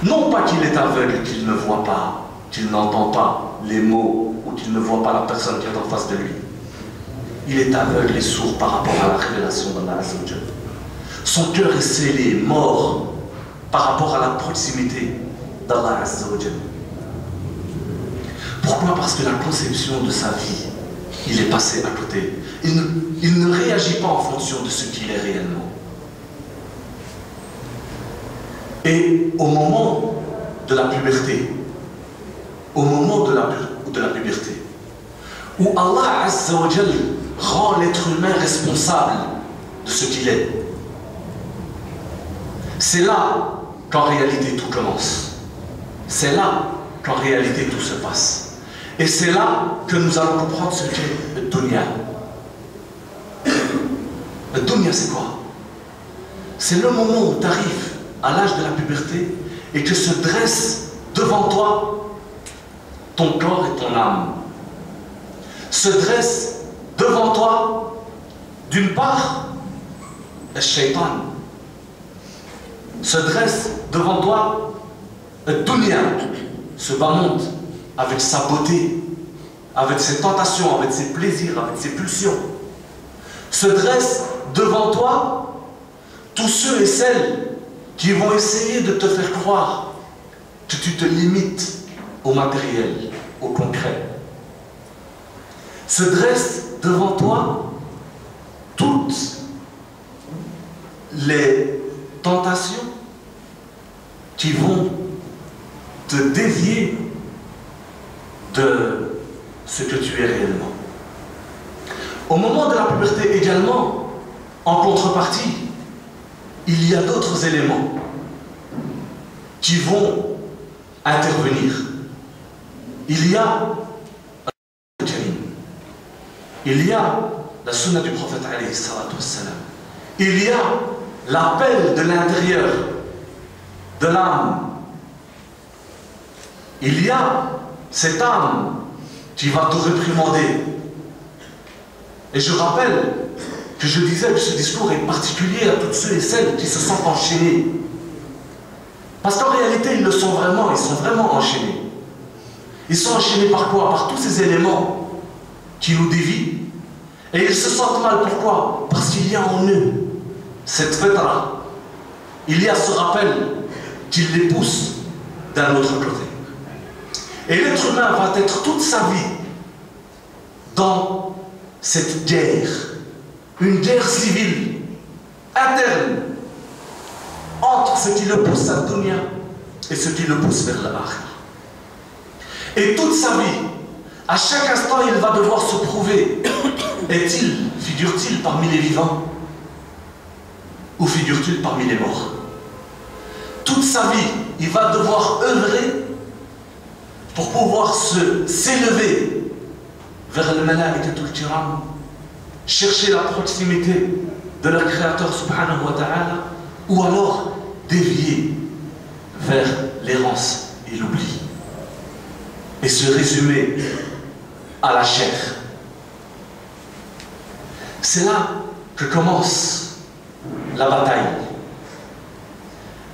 S3: Non pas qu'il est aveugle, qu'il ne voit pas, qu'il n'entend pas les mots, ou qu'il ne voit pas la personne qui est en face de lui. Il est aveugle et sourd par rapport à la révélation d'Allah Azza wa Jal. Son cœur est scellé, mort, par rapport à la proximité d'Allah Azza wa Jal. Pourquoi? Parce que la conception de sa vie, il est passé à côté. Il ne réagit pas en fonction de ce qu'il est réellement. Et au moment de la puberté, au moment de la puberté, où Allah Azza wa Jal rend l'être humain responsable de ce qu'il est, c'est là qu'en réalité tout commence. C'est là qu'en réalité tout se passe. Et c'est là que nous allons comprendre ce qu'est le dunya. Le dunya, c'est quoi? C'est le moment où tu arrives à l'âge de la puberté et que se dresse devant toi ton corps et ton âme. Se dresse devant toi, d'une part, le shaitan. Se dresse devant toi le dunya, ce bas monde, avec sa beauté, avec ses tentations, avec ses plaisirs, avec ses pulsions. Se dresse devant toi tous ceux et celles qui vont essayer de te faire croire que tu te limites au matériel, au concret. Se dresse devant toi toutes les tentations qui vont te dévier de ce que tu es réellement. Au moment de la puberté également, en contrepartie, il y a d'autres éléments qui vont intervenir. Il y a la sunna du prophète alayhi salatu wassalam. Il y a l'appel de l'intérieur de l'âme. Il y a cette âme qui va te réprimander. Et je rappelle que je disais que ce discours est particulier à tous ceux et celles qui se sentent enchaînés. Parce qu'en réalité, ils sont vraiment enchaînés. Ils sont enchaînés par quoi? Par tous ces éléments qui nous dévient. Et ils se sentent mal, pourquoi? Parce qu'il y a en eux cette fitra. Il y a ce rappel qui les pousse d'un autre côté. Et l'être humain va être toute sa vie dans cette guerre, une guerre civile, interne, entre ce qui le pousse à dunya et ce qui le pousse vers l'akhirah. Et toute sa vie, à chaque instant, il va devoir se prouver. Figure-t-il parmi les vivants ou figure-t-il parmi les morts? Toute sa vie, il va devoir œuvrer pour pouvoir s'élever vers le malaikatul kiram, chercher la proximité de leur créateur subhanahu wa ta'ala, ou alors dévier vers l'errance et l'oubli et se résumer à la chair. C'est là que commence la bataille.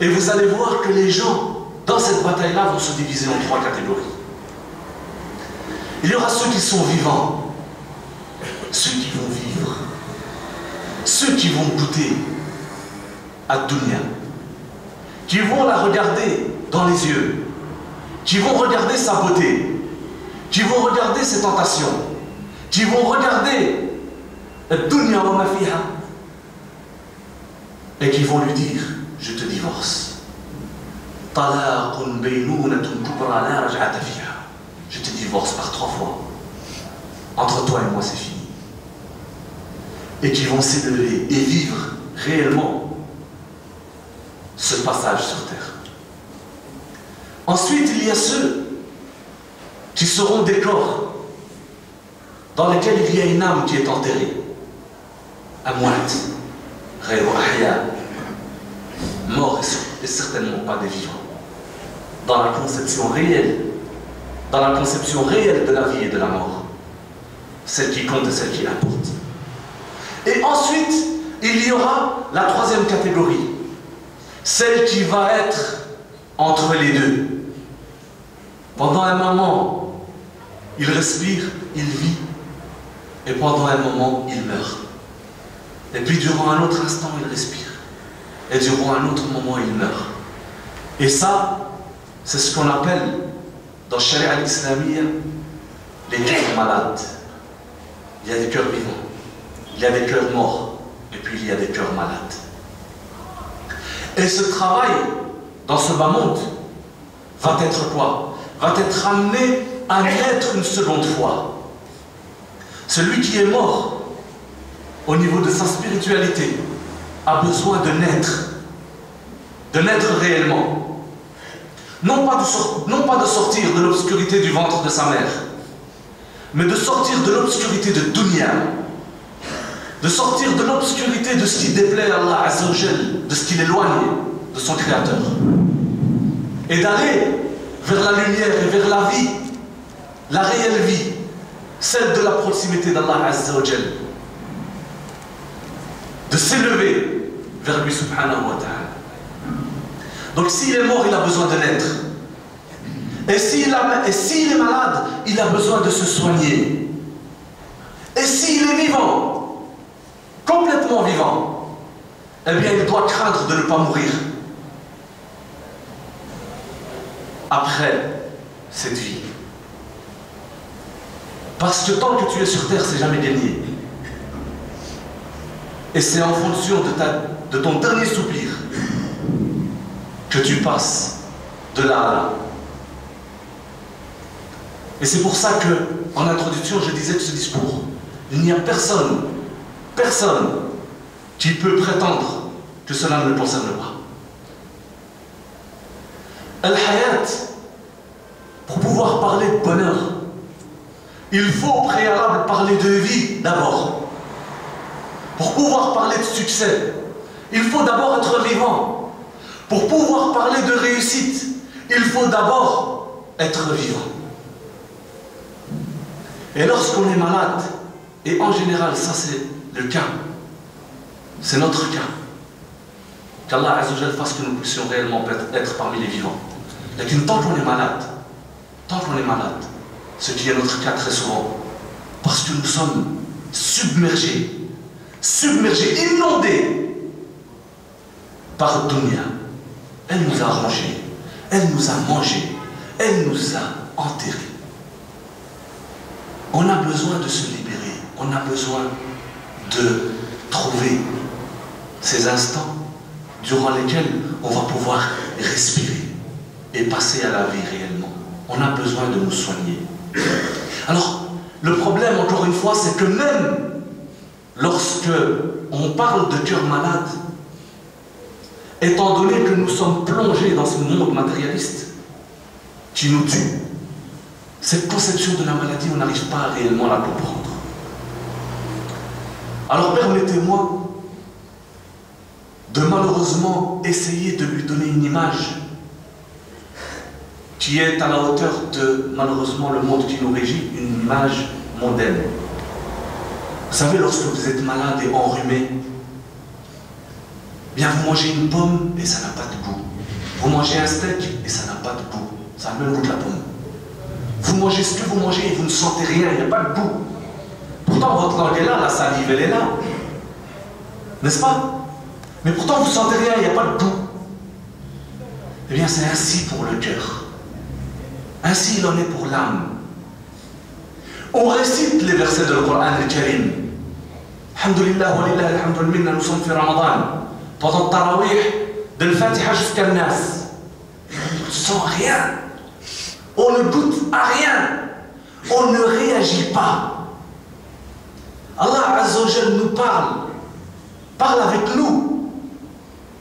S3: Et vous allez voir que les gens dans cette bataille-là vont se diviser en 3 catégories. Il y aura ceux qui sont vivants, ceux qui vont vivre, ceux qui vont goûter à dunya, qui vont la regarder dans les yeux, qui vont regarder sa beauté, qui vont regarder ses tentations, qui vont regarder dunya wa ma fiha, et qui vont lui dire, je te divorce. Je te divorce par 3 fois. Entre toi et moi, c'est fini. Et qui vont s'élever et vivre réellement ce passage sur terre. Ensuite, il y a ceux qui seront des corps dans lesquels il y a une âme qui est enterrée. Amwat, ghayru ahya, mort et certainement pas des vivants. Dans la conception réelle de la vie et de la mort, celle qui compte et celle qui importe. Et ensuite, il y aura la 3e catégorie, celle qui va être entre les deux. Pendant un moment, il respire, il vit, et pendant un moment, il meurt. Et puis durant un autre instant, il respire, et durant un autre moment, il meurt. Et ça, c'est ce qu'on appelle dans le Sharia al-Islamiyya les cœurs malades. Il y a des cœurs vivants, il y a des cœurs morts, et puis il y a des cœurs malades. Et ce travail, dans ce bas monde, va être quoi? Va être amené à naître une seconde fois. Celui qui est mort, au niveau de sa spiritualité, a besoin de naître réellement. Non pas de sortir de l'obscurité du ventre de sa mère, mais de sortir de l'obscurité de dunya, de sortir de l'obscurité de ce qui déplaît à Allah Azza wa Jal, de ce qui l'éloigne de son Créateur, et d'aller vers la lumière et vers la vie, la réelle vie, celle de la proximité d'Allah Azza wa Jal, de s'élever vers lui subhanahu wa ta'ala. Donc s'il est mort, il a besoin de naître. Et s'il est malade, il a besoin de se soigner. Et s'il est vivant, complètement vivant, eh bien il doit craindre de ne pas mourir après cette vie. Parce que tant que tu es sur terre, c'est jamais gagné. Et c'est en fonction de ton dernier soupir que tu passes de là à là. Et c'est pour ça que, en introduction, je disais que ce discours, il n'y a personne qui peut prétendre que cela ne le concerne pas. Al-Hayat, pour pouvoir parler de bonheur, il faut au préalable parler de vie d'abord. Pour pouvoir parler de succès, il faut d'abord être vivant. Pour pouvoir parler de réussite, il faut d'abord être vivant. Et lorsqu'on est malade, et en général, ça c'est le cas, c'est notre cas, qu'Allah Azza wa Jal fasse que nous puissions réellement être parmi les vivants. Mais tant qu'on est malade, ce qui est notre cas très souvent, parce que nous sommes submergés, inondés par dunya. Elle nous a rongés, elle nous a mangés, elle nous a enterrés. On a besoin de se libérer, on a besoin de trouver ces instants durant lesquels on va pouvoir respirer et passer à la vie réellement. On a besoin de nous soigner. Alors, le problème, encore une fois, c'est que même lorsque on parle de cœur malade, étant donné que nous sommes plongés dans ce monde matérialiste qui nous tue, cette conception de la maladie, on n'arrive pas réellement à la comprendre. Alors permettez-moi de malheureusement essayer de lui donner une image qui est à la hauteur de, malheureusement, le monde qui nous régit, une image mondaine. Vous savez, lorsque vous êtes malade et enrhumé, bien vous mangez une pomme et ça n'a pas de goût. Vous mangez un steak et ça n'a pas de goût. Ça a le même goût que la pomme. Vous mangez ce que vous mangez et vous ne sentez rien, il n'y a pas de goût. Pourtant votre langue est là, la salive elle est là. N'est-ce pas? Mais pourtant, vous ne sentez rien, il n'y a pas de goût. Eh bien, c'est ainsi pour le cœur. Ainsi, il en est pour l'âme. On récite les versets de Coran al-Karim. Alhamdulillah wa lillahi alhamdulillah, nous sommes fi Ramadan. Pendant le Tarawih, de l'Fatiha jusqu'à le Nas. On ne sent rien. On ne goûte à rien. On ne réagit pas. Allah Azza wa Jal nous parle avec nous.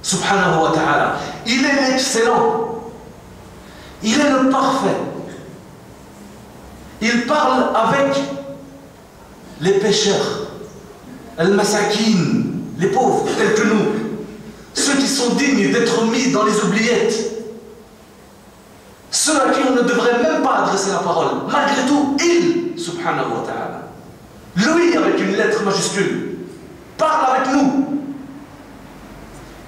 S3: Subhanahu wa ta'ala. Il est l'excellent. Il est le parfait. Il parle avec les pécheurs, al-masakin, les pauvres tels que nous, ceux qui sont dignes d'être mis dans les oubliettes, ceux à qui on ne devrait même pas adresser la parole. Malgré tout, il, subhanahu wa ta'ala, lui avec une lettre majuscule, parle avec nous.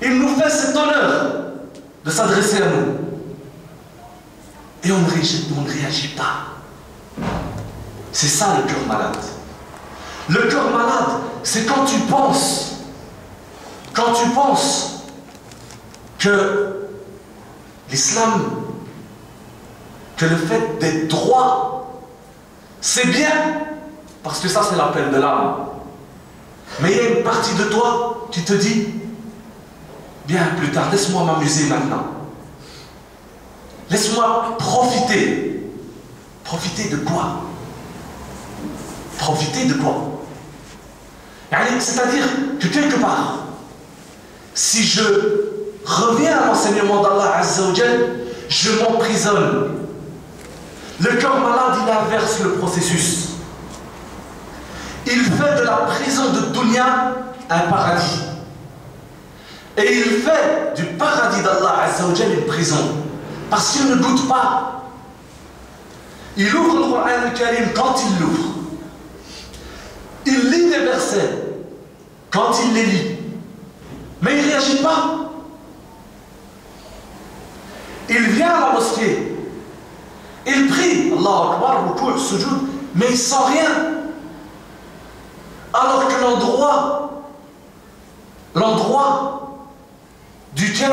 S3: Il nous fait cet honneur de s'adresser à nous. Et on ne réagit pas. C'est ça le cœur malade. Le cœur malade, c'est quand tu penses que l'islam, que le fait d'être droit, c'est bien, parce que ça c'est l'appel de l'âme. Mais il y a une partie de toi, tu te dis, bien plus tard, laisse-moi m'amuser maintenant. Laisse-moi profiter. Profiter de quoi? Profiter de quoi? C'est-à-dire que quelque part, si je reviens à l'enseignement d'Allah Azza wa Jal, je m'emprisonne. Le cœur malade, il inverse le processus. Il fait de la prison de Dunya un paradis. Et il fait du paradis d'Allah Azza wa Jal une prison. Parce qu'il ne goûte pas. Il ouvre le Coran al-Karim quand il l'ouvre. Il lit les versets quand il les lit. Mais il ne réagit pas. Il vient à la mosquée. Il prie. Allahu Akbar, ruku', sujoud. Mais il ne sent rien. Alors que l'endroit duquel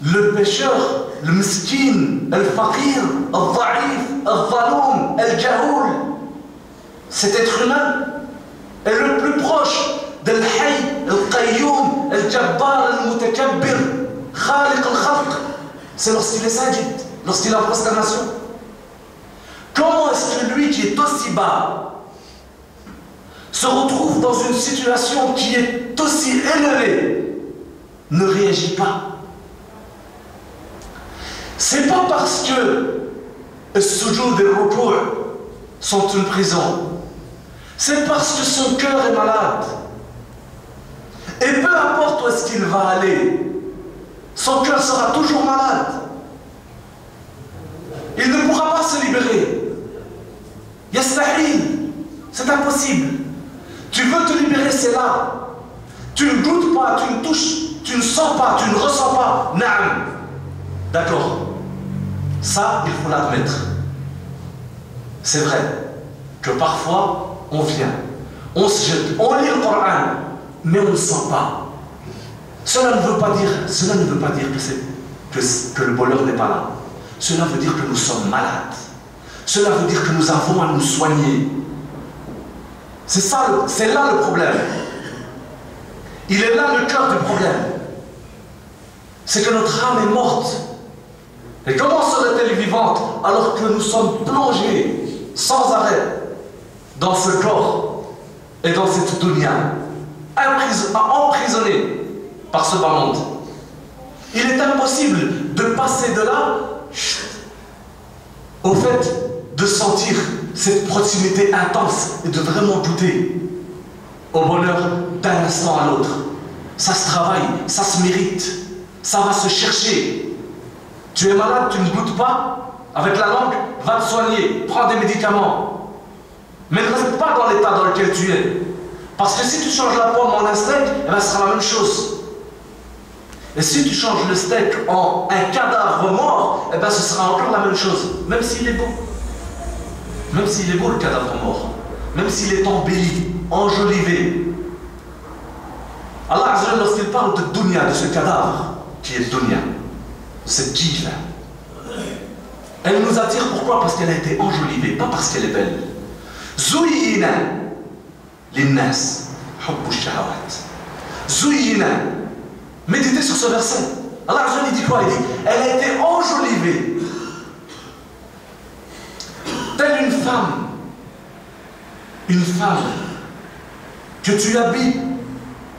S3: le pécheur, le miskin, le faqir, le dhaif, le dhaloum, le jahoul, cet être humain est le plus proche de l'hayy, le qayyum, le jabbar, le mutakabbir, khaliq al-khalq. C'est lorsqu'il est sajid, lorsqu'il est en prosternation. Comment est-ce que lui qui est aussi bas se retrouve dans une situation qui est aussi élevée, ne réagit pas? C'est pas parce que le sujoud et le ruku' sont une prison. C'est parce que son cœur est malade. Et peu importe où est-ce qu'il va aller, son cœur sera toujours malade. Il ne pourra pas se libérer. Yastahil, c'est impossible. Tu veux te libérer, c'est là. Tu ne goûtes pas, tu ne touches, tu ne sens pas, tu ne ressens pas. Naam. D'accord. Ça, il faut l'admettre. C'est vrai que parfois, on vient, on se jette, on lit le Coran, mais on ne sent pas. Cela ne veut pas dire que le bonheur n'est pas là. Cela veut dire que nous sommes malades. Cela veut dire que nous avons à nous soigner. C'est là le problème. Il est là le cœur du problème. C'est que notre âme est morte. Et comment serait-elle vivante alors que nous sommes plongés sans arrêt dans ce corps et dans cette dunya, emprisonnés par ce bas monde? Il est impossible de passer de là au fait de sentir cette proximité intense et de vraiment goûter au bonheur d'un instant à l'autre. Ça se travaille, ça se mérite, ça va se chercher. Tu es malade, tu ne goûtes pas, avec la langue, va te soigner, prends des médicaments. Mais ne reste pas dans l'état dans lequel tu es. Parce que si tu changes la pomme en un steak, eh bien, ce sera la même chose. Et si tu changes le steak en un cadavre mort, eh bien, ce sera encore la même chose, même s'il est beau. Même s'il est beau le cadavre mort, même s'il est embelli, enjolivé. parle de dunya, de ce cadavre qui est dunya, cette tige-là, elle nous attire pourquoi? Parce qu'elle a été enjolivée, pas parce qu'elle est belle. Zouyina linnas hubbu shahawat. Zouyina. Méditez sur ce verset. Allah Azza wa Jalla dit quoi? Il dit, elle a été enjolivée. Telle une femme que tu habilles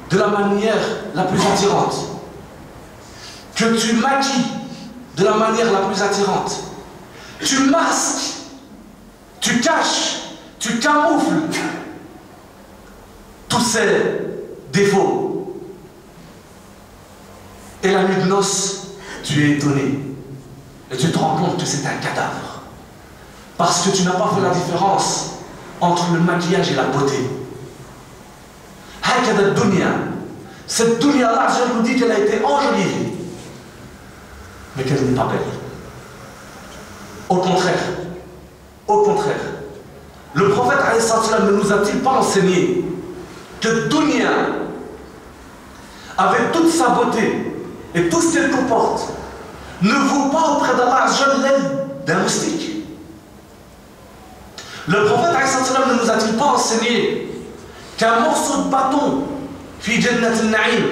S3: de la manière la plus attirante, que tu maquilles de la manière la plus attirante, tu masques, tu caches, tu camoufles tous ces défauts. Et la nuit de noces, tu es étonné et tu te rends compte que c'est un cadavre. Parce que tu n'as pas fait la différence entre le maquillage et la beauté. Hakada dunya. Cette dunya, Allah nous dit qu'elle a été enjolivée, mais qu'elle n'est pas belle. Au contraire, le prophète ne nous a-t-il pas enseigné que dunya, avec toute sa beauté et tout ce qu'elle comporte, ne vaut pas auprès d'Allah l'aile d'un moustique? Le prophète ne nous a-t-il pas enseigné qu'un morceau de bâton, fi jannat al-na'im,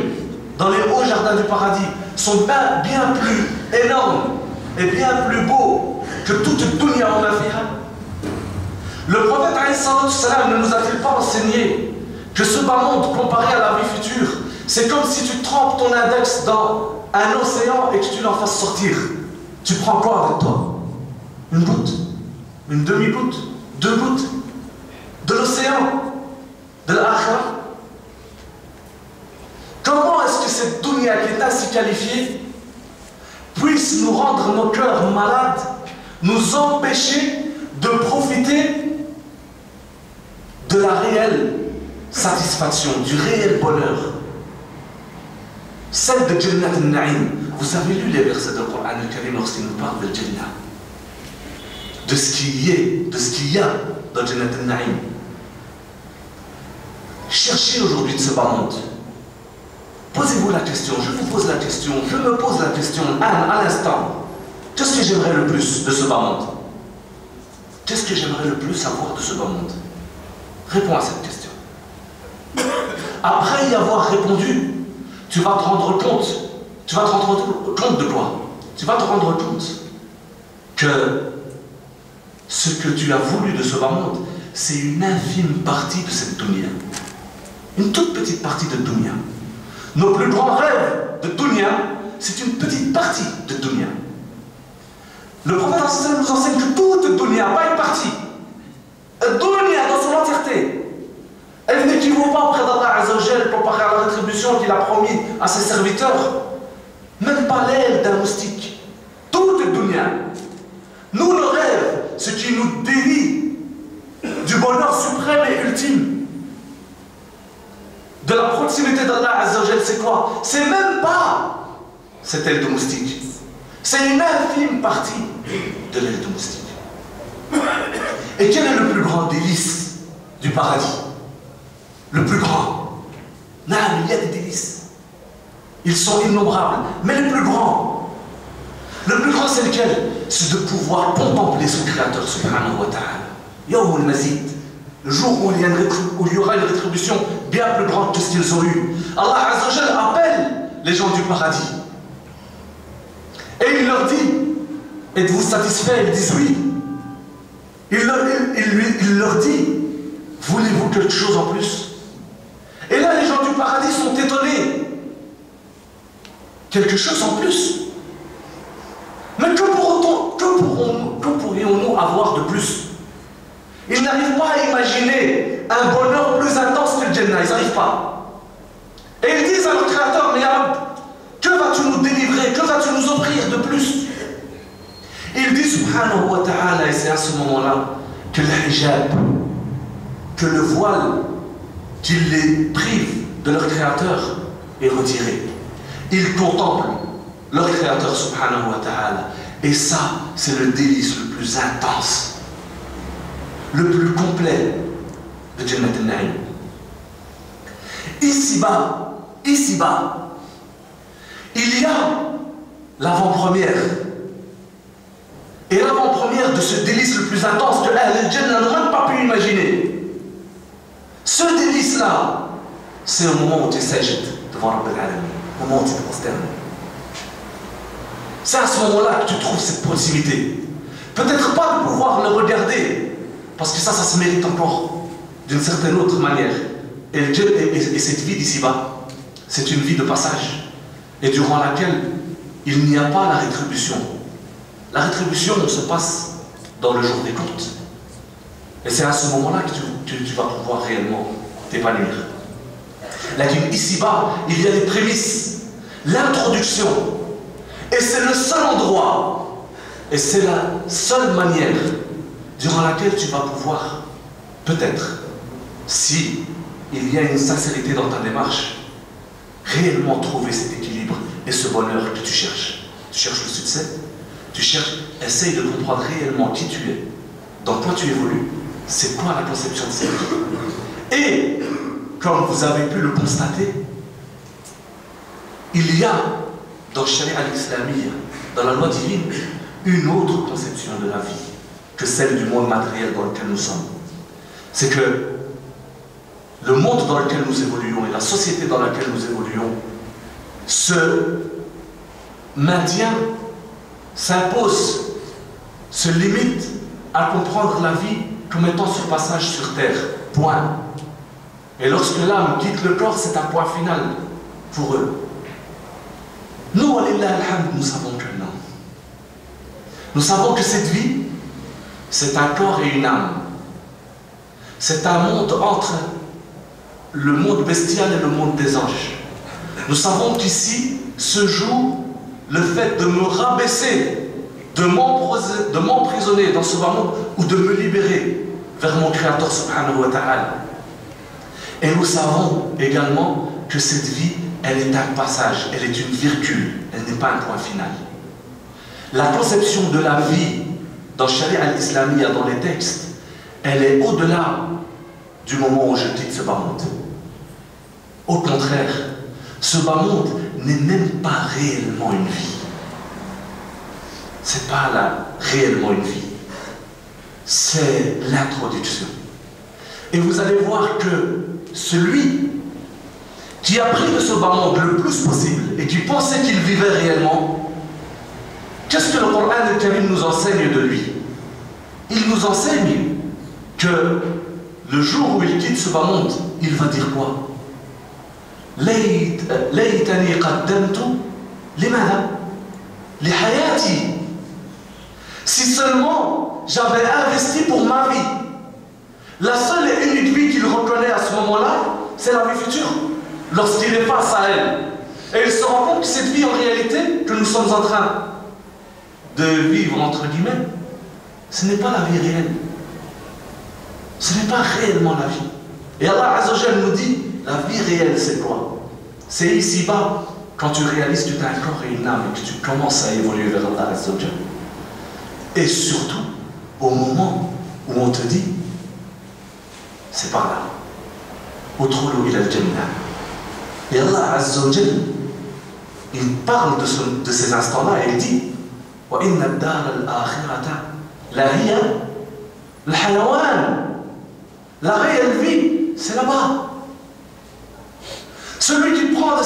S3: dans les hauts jardins du paradis, sont bien plus énormes et bien plus beaux que toute dunya en fiha? Le prophète ne nous a-t-il pas enseigné que ce bas monde comparé à la vie future, c'est comme si tu trempes ton index dans un océan et que tu l'en fasses sortir? Tu prends quoi avec toi? Une goutte? Une demi-goutte? 2 gouttes? De l'océan? De l'akhirah? Comment est-ce que cette dunya qui est ainsi qualifiée puisse nous rendre nos cœurs malades, nous empêcher de profiter de la réelle satisfaction, du réel bonheur, celle de Jannat al-Na'im? Vous avez lu les versets du Coran al-Karim lorsqu'il nous parle de Jannah, de ce qu'il y a dans Jannat al-Na'im. Cherchez aujourd'hui de ce bas monde. Posez-vous la question, je vous pose la question, je me pose la question à l'instant. Qu'est-ce que j'aimerais le plus de ce bas monde? Qu'est-ce que j'aimerais le plus avoir de ce bas monde? Réponds à cette question. Après y avoir répondu, tu vas te rendre compte. Tu vas te rendre compte de quoi? Tu vas te rendre compte que ce que tu as voulu de ce bas monde, c'est une infime partie de cette dunya. Une toute petite partie de dunya. Nos plus grands rêves de dunya, c'est une petite partie de dunya. Le prophète nous enseigne que toute dunya, pas une partie, dunya dans son entièreté, elle n'équivaut pas auprès d'Allah Azza wa Jalla comparé à la rétribution qu'il a promis à ses serviteurs. Même pas l'aile d'un moustique. Toute dunya. Nous, le rêve, ce qui nous délie du bonheur suprême et ultime, de la proximité d'Allah Azza wa Jalla, c'est quoi? C'est même pas cette aile de moustique. C'est une infime partie de l'aile de moustique. Et quel est le plus grand délice du paradis? Le plus grand. Non, il y a des délices. Ils sont innombrables. Mais le plus grand c'est lequel? C'est de pouvoir contempler son Créateur subhanahu wa ta'ala. Yawm al-Mazid. Le jour où il y aura une rétribution bien plus grande que ce qu'ils ont eu. Allah Azza wa Jalla appelle les gens du paradis. Et il leur dit, êtes-vous satisfaits? Ils disent oui. Il leur dit, voulez-vous quelque chose en plus? Et là, les gens du paradis sont étonnés. Quelque chose en plus? Mais que pourrions-nous avoir de plus? Ils n'arrivent pas à imaginer un bonheur plus intense que le Jannah. Ils n'arrivent pas. Et ils disent à leur Créateur, mais que vas-tu nous délivrer? Que vas-tu nous offrir de plus? Il dit subhanahu wa ta'ala, et c'est à ce moment-là que le hijab, que le voile qui les prive de leur Créateur est retiré. Ils contemplent leur Créateur subhanahu wa ta'ala. Et ça, c'est le délice le plus intense, le plus complet de Jannat al-Na'im. Ici-bas, il y a l'avant-première. Et l'avant-première de ce délice le plus intense que Ahl al-Jannah n'ont même pas pu imaginer. Ce délice-là, c'est au moment où tu sajid devant Rabb al-Alamin, au moment où tu te prosternes. C'est à ce moment-là que tu trouves cette proximité. Peut-être pas de pouvoir le regarder, parce que ça se mérite encore d'une certaine autre manière. Et cette vie d'ici-bas, c'est une vie de passage, et durant laquelle il n'y a pas la rétribution. La rétribution se passe dans le jour des comptes. Et c'est à ce moment-là que tu vas pouvoir réellement t'épanouir. Là, ici-bas, il y a les prémices, l'introduction. Et c'est le seul endroit, et c'est la seule manière durant laquelle tu vas pouvoir, peut-être, si il y a une sincérité dans ta démarche, réellement trouver cet équilibre et ce bonheur que tu cherches. Tu cherches le succès, tu cherches, essaye de comprendre réellement qui tu es, dans quoi tu évolues, c'est quoi la conception de cette vie. Et, comme vous avez pu le constater, il y a dans le Sharia al-Islamiyya, dans la loi divine, une autre conception de la vie que celle du monde matériel dans lequel nous sommes. C'est que le monde dans lequel nous évoluons et la société dans laquelle nous évoluons se maintient, s'impose, se limite à comprendre la vie comme étant ce passage sur terre. Point. Et lorsque l'âme quitte le corps, c'est un point final pour eux. Nous, walillah alhamd, nous savons que non. Nous savons que cette vie, c'est un corps et une âme. C'est un monde entre le monde bestial et le monde des anges. Nous savons qu'ici se joue le fait de me rabaisser, de m'emprisonner dans ce bas monde ou de me libérer vers mon Créateur subhanahu wa ta'ala. Et nous savons également que cette vie, elle est un passage, elle est une virgule, elle n'est pas un point final. La conception de la vie dans Sharia al-Islamiyya, dans les textes, elle est au-delà du moment où je quitte ce bas monde. Au contraire, ce bas monde n'est même pas réellement une vie. C'est pas là réellement une vie. C'est l'introduction. Et vous allez voir que celui qui a pris de ce bas monde le plus possible et qui pensait qu'il vivait réellement, qu'est-ce que le Coran al-Karim nous enseigne de lui? Il nous enseigne que le jour où il quitte ce bas monde, il va dire quoi? Laytani qaddamtu limada li hayati. Si seulement j'avais investi pour ma vie. La seule et unique vie qu'il reconnaît à ce moment-là, c'est la vie future, lorsqu'il est face à elle. Et il se rend compte que cette vie en réalité que nous sommes en train de vivre, entre guillemets, ce n'est pas la vie réelle. Ce n'est pas réellement la vie. Et Allah Azza wa Jalla nous dit, la vie réelle c'est quoi? C'est ici-bas, quand tu réalises que tu as un corps et une âme et que tu commences à évoluer vers Allah Azza wa Jalla. Et surtout, au moment où on te dit, c'est par là. Udkhulu ila al-jannah. Et Allah Azza wa Jalla, il parle de ces instants-là et il dit, wa inna ad-dar al-akhirata la hiya al-hayawan. La réelle vie, c'est là-bas. Celui qui prend de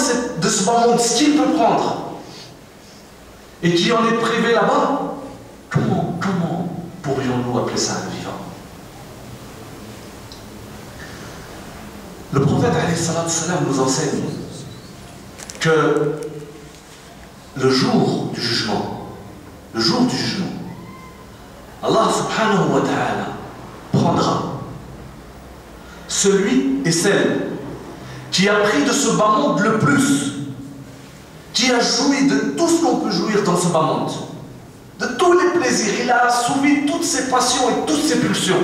S3: ce bas monde ce qu'il peut prendre et qui en est privé là-bas, comment pourrions-nous appeler ça un vivant? Le prophète alayhi salatu salam nous enseigne que le jour du jugement, Allah subhanahu wa ta'ala prendra celui et celle qui a pris de ce bas monde le plus, qui a joui de tout ce qu'on peut jouir dans ce bas monde, de tous les plaisirs, il a assouvi toutes ses passions et toutes ses pulsions.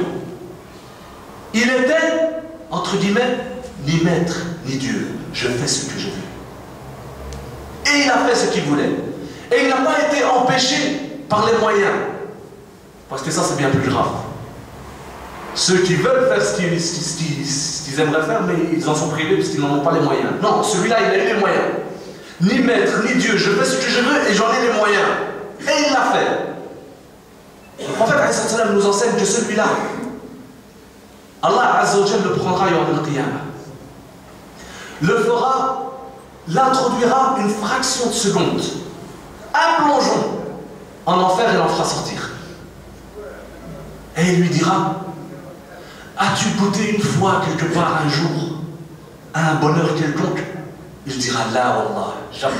S3: Il était, entre guillemets, ni maître, ni Dieu. Je fais ce que je veux. Et il a fait ce qu'il voulait. Et il n'a pas été empêché par les moyens. Parce que ça, c'est bien plus grave. Ceux qui veulent faire ce qu'ils aimeraient faire, mais ils en sont privés parce qu'ils n'en ont pas les moyens. Non, celui-là, il a eu les moyens. ni maître, ni Dieu, je fais ce que je veux et j'en ai les moyens. Et il l'a fait. Le prophète nous enseigne que celui-là, Allah Azza wa Jalla le prendra yawm al-qiyamah, le fera, l'introduira une fraction de seconde, un plongeon en enfer et l'en fera sortir. Et il lui dira: as-tu goûté une fois quelque part un jour à un bonheur quelconque? Il dira: la wallah, jamais.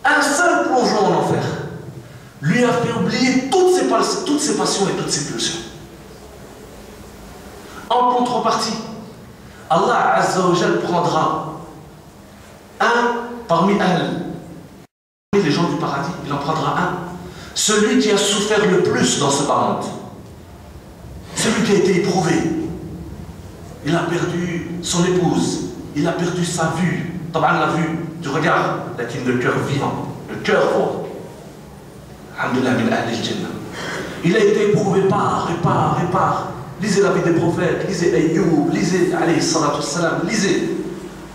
S3: Un seul plongeon en enfer lui a fait oublier toutes ses passions et toutes ses pulsions. En contrepartie, Allah Azza wa Jal prendra un parmi les gens du paradis, il en prendra un, celui qui a souffert le plus dans ce bas monde, celui qui a été éprouvé. Il a perdu son épouse, il a perdu sa vue, la vue du regard, le cœur vivant, le cœur voit. Alhamdulillah min ahl al-jannah. Il a été éprouvé par. Lisez la vie des prophètes, lisez Ayyub, lisez alayhi salatu wassalam, lisez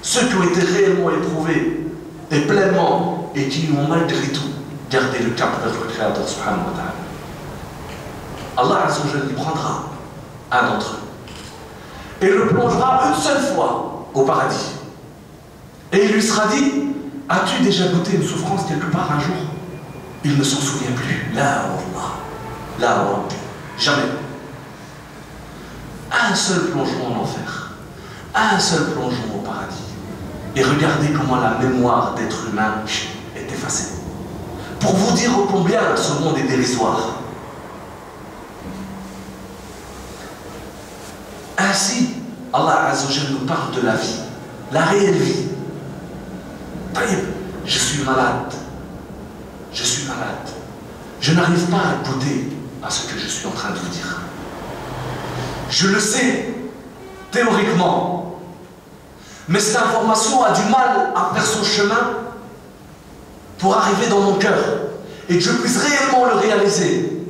S3: ceux qui ont été réellement éprouvés et pleinement et qui ont malgré tout gardé le cap vers le Créateur subhanahu wa ta'ala. Allah Azza wa Jalla y prendra un d'entre eux et le plongera une seule fois au paradis. Et il lui sera dit: as-tu déjà goûté une souffrance quelque part un jour? Il ne s'en souvient plus. La wallah, jamais. Un seul plongeon en enfer, un seul plongeon au paradis. Et regardez comment la mémoire d'être humain est effacée. Pour vous dire combien ce monde est dérisoire. Ainsi, Allah Azza wa Jalla nous parle de la vie, la réelle vie. Je suis malade. Je n'arrive pas à goûter à ce que je suis en train de vous dire. Je le sais, théoriquement. Mais cette information a du mal à faire son chemin pour arriver dans mon cœur et que je puisse réellement le réaliser.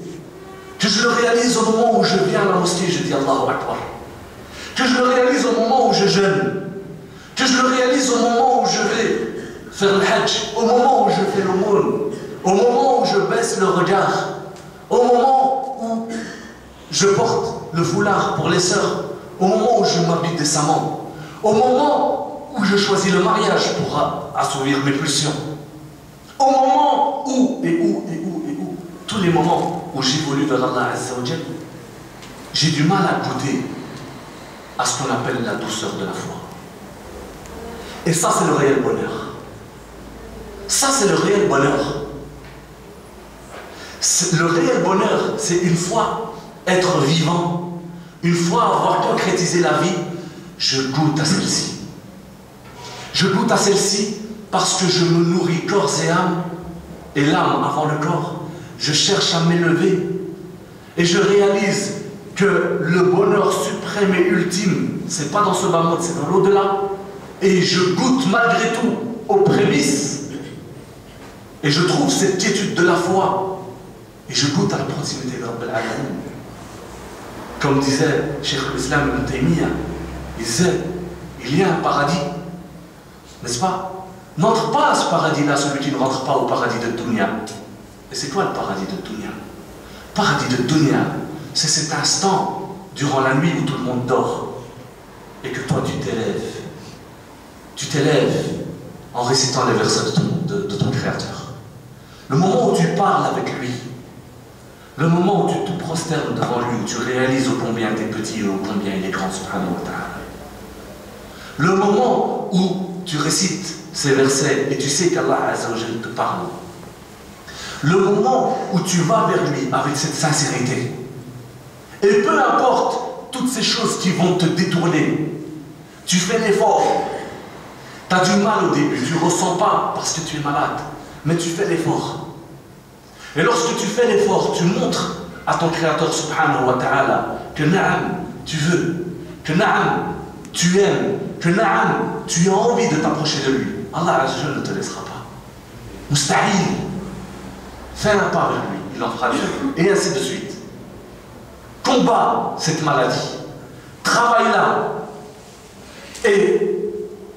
S3: Que je le réalise au moment où je viens à la mosquée et je dis Allahu Akbar. Que je le réalise au moment où je jeûne. Que je le réalise au moment où je vais faire le hajj, au moment où je fais l'aumône, au moment où je baisse le regard, au moment où je porte le foulard pour les sœurs, au moment où je m'habille décemment, au moment où je choisis le mariage pour assouvir mes pulsions, au moment où, tous les moments où j'évolue vers Allah Azza wa Jalla, j'ai du mal à goûter à ce qu'on appelle la douceur de la foi. Et ça, c'est le réel bonheur. Ça, c'est le réel bonheur. Le réel bonheur, c'est une fois être vivant, une fois avoir concrétisé la vie, je goûte à celle-ci. Je goûte à celle-ci parce que je me nourris corps et âme, et l'âme avant le corps. Je cherche à m'élever et je réalise que le bonheur suprême et ultime, c'est pas dans ce bas monde, c'est dans l'au-delà. Et je goûte malgré tout aux prémices. Et je trouve cette quiétude de la foi. Et je goûte à la proximité de Rabbil Alamin. Comme disait Cheikh l'Islam Ibn Taymiyyah, il disait, il y a un paradis, n'est-ce pas? N'entre pas à ce paradis-là celui qui ne rentre pas au paradis de Dunya. Et c'est quoi le paradis de Dunya? Le paradis de Dunya, c'est cet instant durant la nuit où tout le monde dort et que toi tu t'élèves. Tu t'élèves en récitant les versets de ton Créateur. Le moment où tu parles avec lui, le moment où tu te prosternes devant lui, où tu réalises ô combien tu es petit et ô combien il est grand, subhanahu wa ta'ala. Le moment où tu récites ces versets et tu sais qu'Allah Azza wa Jalla te parle. Le moment où tu vas vers lui avec cette sincérité. Et peu importe toutes ces choses qui vont te détourner, tu fais l'effort. Tu as du mal au début, tu ne ressens pas parce que tu es malade, mais tu fais l'effort. Et lorsque tu fais l'effort, tu montres à ton Créateur subhanahu wa ta'ala que na'am, tu veux, que na'am, tu aimes, que na'am, tu as envie de t'approcher de lui. Allah Azza wa Jalla ne te laissera pas. Musta'il, fais un pas vers lui, il en fera deux, et ainsi de suite. Combat cette maladie, travaille là, et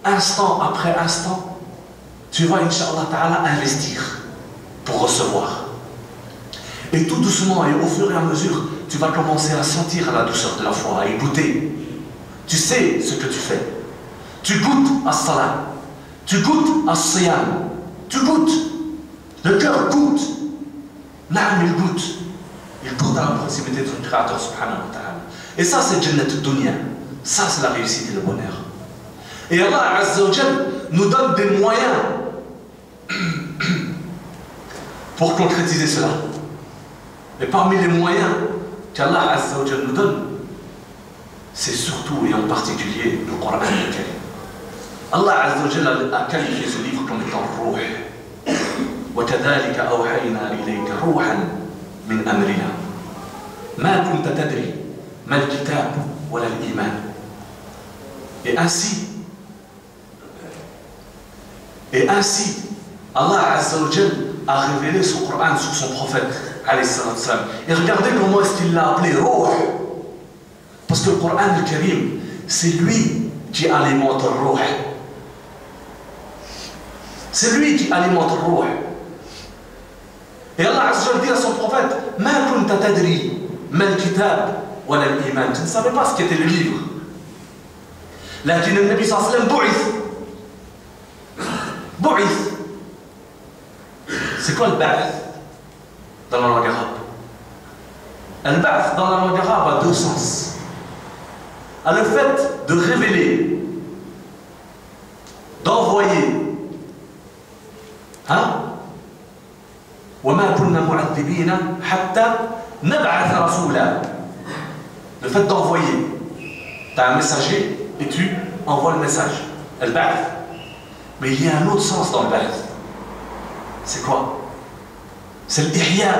S3: instant après instant, tu vas, Inch'Allah Ta'ala, investir pour recevoir. Et tout doucement et au fur et à mesure, tu vas commencer à sentir la douceur de la foi, à y goûter. Tu sais ce que tu fais. Tu goûtes à salat, tu goûtes à siyam, tu goûtes. Le cœur goûte. Naam, il goûte. Il goûte à la proximité de son Créateur, subhanahu wa ta'ala. Et ça, c'est Jannat al-Dunya. Ça, c'est la réussite et le bonheur. Et Allah Azza wa Jal nous donne des moyens pour concrétiser cela. Et parmi les moyens qu'Allah Azza wa Jal nous donne, c'est surtout et en particulier le Coran al-Karim. Allah Azza wa Jal a qualifié ce livre comme étant Ruh. وكذلك أوحينا إليك روحا من أمرنا ما كنت تدري ما الكتاب ولا الإيمان. Et ainsi, Allah Azza wa Jal a révélé son Coran sur son prophète, alayhi salatu wassalam. Et regardez comment est-ce qu'il l'a appelé Ruh. Parce que le Coran al-Karim, c'est lui qui alimente le Ruh. C'est lui qui alimente le Ruh. Et Allah Azza wa Jal dit à son prophète, Ma kunta tadri mal kitab wa l'iman. Tu ne savais pas ce qu'était le livre. Lakin le Nabi sallallahu alayhi wa sallam bu'ith. C'est quoi le ba'th dans la langue arabe? Le ba'th dans la langue arabe a deux sens. A le fait de révéler, d'envoyer. Hein? وَمَا كُنَّا مُعَذِّبِينَ حَتَّى نَبْعَثَ رَسُولًا. Le fait d'envoyer. Tu as un messager et tu envoies le message. Le ba'th. Mais il y a un autre sens dans le ba'th. C'est quoi? C'est l'ihya.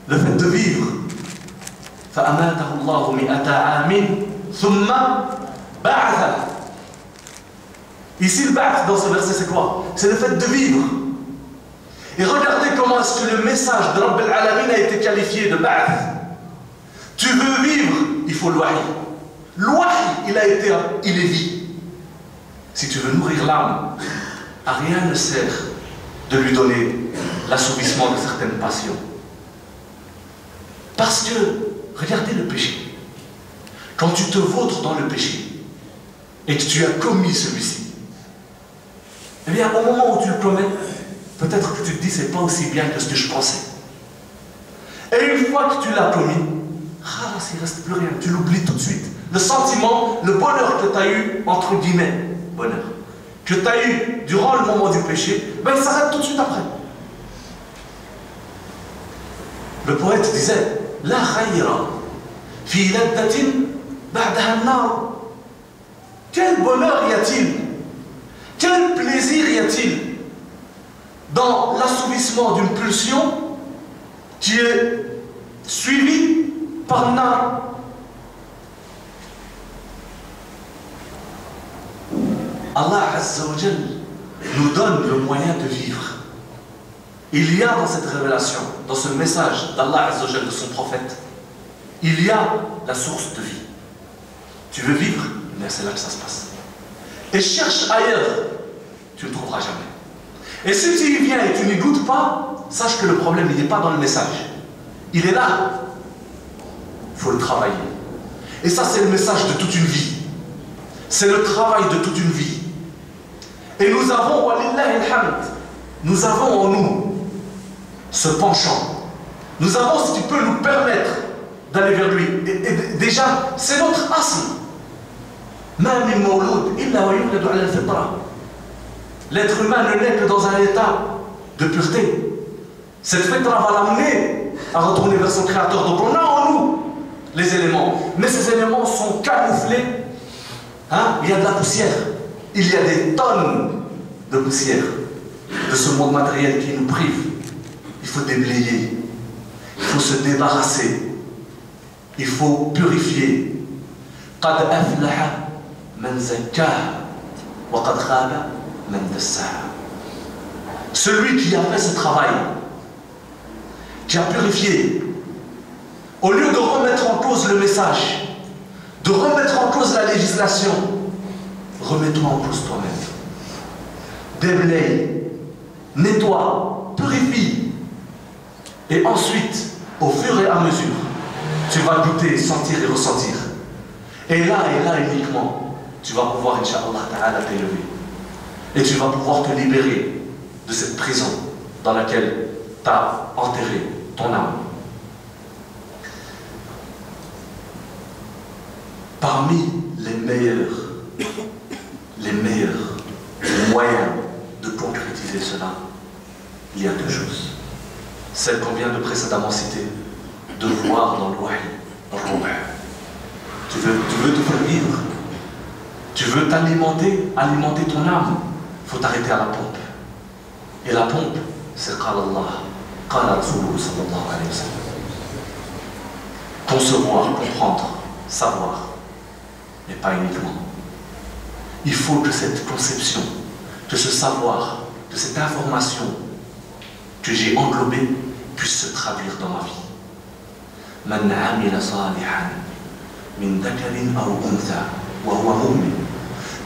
S3: Le fait de vivre. فَأَمَاتَهُ اللَّهُ مِئَةَ عَامٍ ثُمَّ بَعْثَهُ. Ici, le ba'th dans ce verset, c'est quoi? C'est le fait de vivre. Et regardez comment est-ce que le message de Rabb al-Alamin a été qualifié de ba'th. Tu veux vivre, il faut le wahi. Le wahi, il est vie. Si tu veux nourrir l'âme, à rien ne sert de lui donner l'assouvissement de certaines passions. Parce que, regardez le péché. Quand tu te vautres dans le péché et que tu as commis celui-ci, eh bien, au moment où tu le commets, peut-être que tu te dis, c'est pas aussi bien que ce que je pensais. Et une fois que tu l'as commis, il ne reste plus rien, tu l'oublies tout de suite. Le sentiment, le bonheur que tu as eu, entre guillemets, bonheur, que tu as eu durant le moment du péché, ben il s'arrête tout de suite après. Le poète disait, La khayra fi laddatin ba'daha an-nar. Quel bonheur y a-t-il? Quel plaisir y a-t-il dans l'assouvissement d'une pulsion qui est suivie par nar? Allah Azza wa Jal nous donne le moyen de vivre. Il y a dans cette révélation, dans ce message d'Allah Azza wa Jal, de son prophète, il y a la source de vie. Tu veux vivre? Mais c'est là que ça se passe. Et cherche ailleurs, tu ne le trouveras jamais. Et si tu y viens et tu n'y goûtes pas, sache que le problème, il n'est pas dans le message. Il est là. Il faut le travailler. Et ça, c'est le message de toute une vie. C'est le travail de toute une vie. Et nous avons, walillahi alhamd, nous avons en nous ce penchant. Nous avons ce qui peut nous permettre d'aller vers lui. Et déjà, c'est notre asl. Ma min mawloud illa wa yuladu ala al-fitra. L'être humain ne naît que dans un état de pureté. Cette fitra va l'amener à retourner vers son Créateur. Donc on a en nous les éléments. Mais ces éléments sont camouflés. Hein? Il y a de la poussière. Il y a des tonnes de poussière de ce monde matériel qui nous prive. Il faut déblayer. Il faut se débarrasser. Il faut purifier. قد أفلح من زكاها وقد خاب من دساها. Celui qui a fait ce travail, qui a purifié, au lieu de remettre en cause le message, de remettre en cause la législation, remets-toi en cause toi-même. Déblaye, nettoie, purifie. Et ensuite, au fur et à mesure, tu vas goûter, sentir et ressentir. Et là uniquement, tu vas pouvoir, Inch'Allah Ta'ala, t'élever. Et tu vas pouvoir te libérer de cette prison dans laquelle tu as enterré ton âme. Parmi les meilleurs moyens de concrétiser cela, il y a deux choses. Celle qu'on vient de précédemment citer, de voir dans le wahi, tu veux te faire vivre, tu veux t'alimenter, alimenter ton âme, il faut t'arrêter à la pompe. Et la pompe, c'est Qala Allah, Qala Rasulullah sallallahu alayhi wa sallam. Concevoir, comprendre, savoir, mais pas uniquement. Il faut que cette conception, que ce savoir, que cette information que j'ai englobée puisse se traduire dans ma vie. Man amila salihan min dhakarin aw untha wa huwa mu'min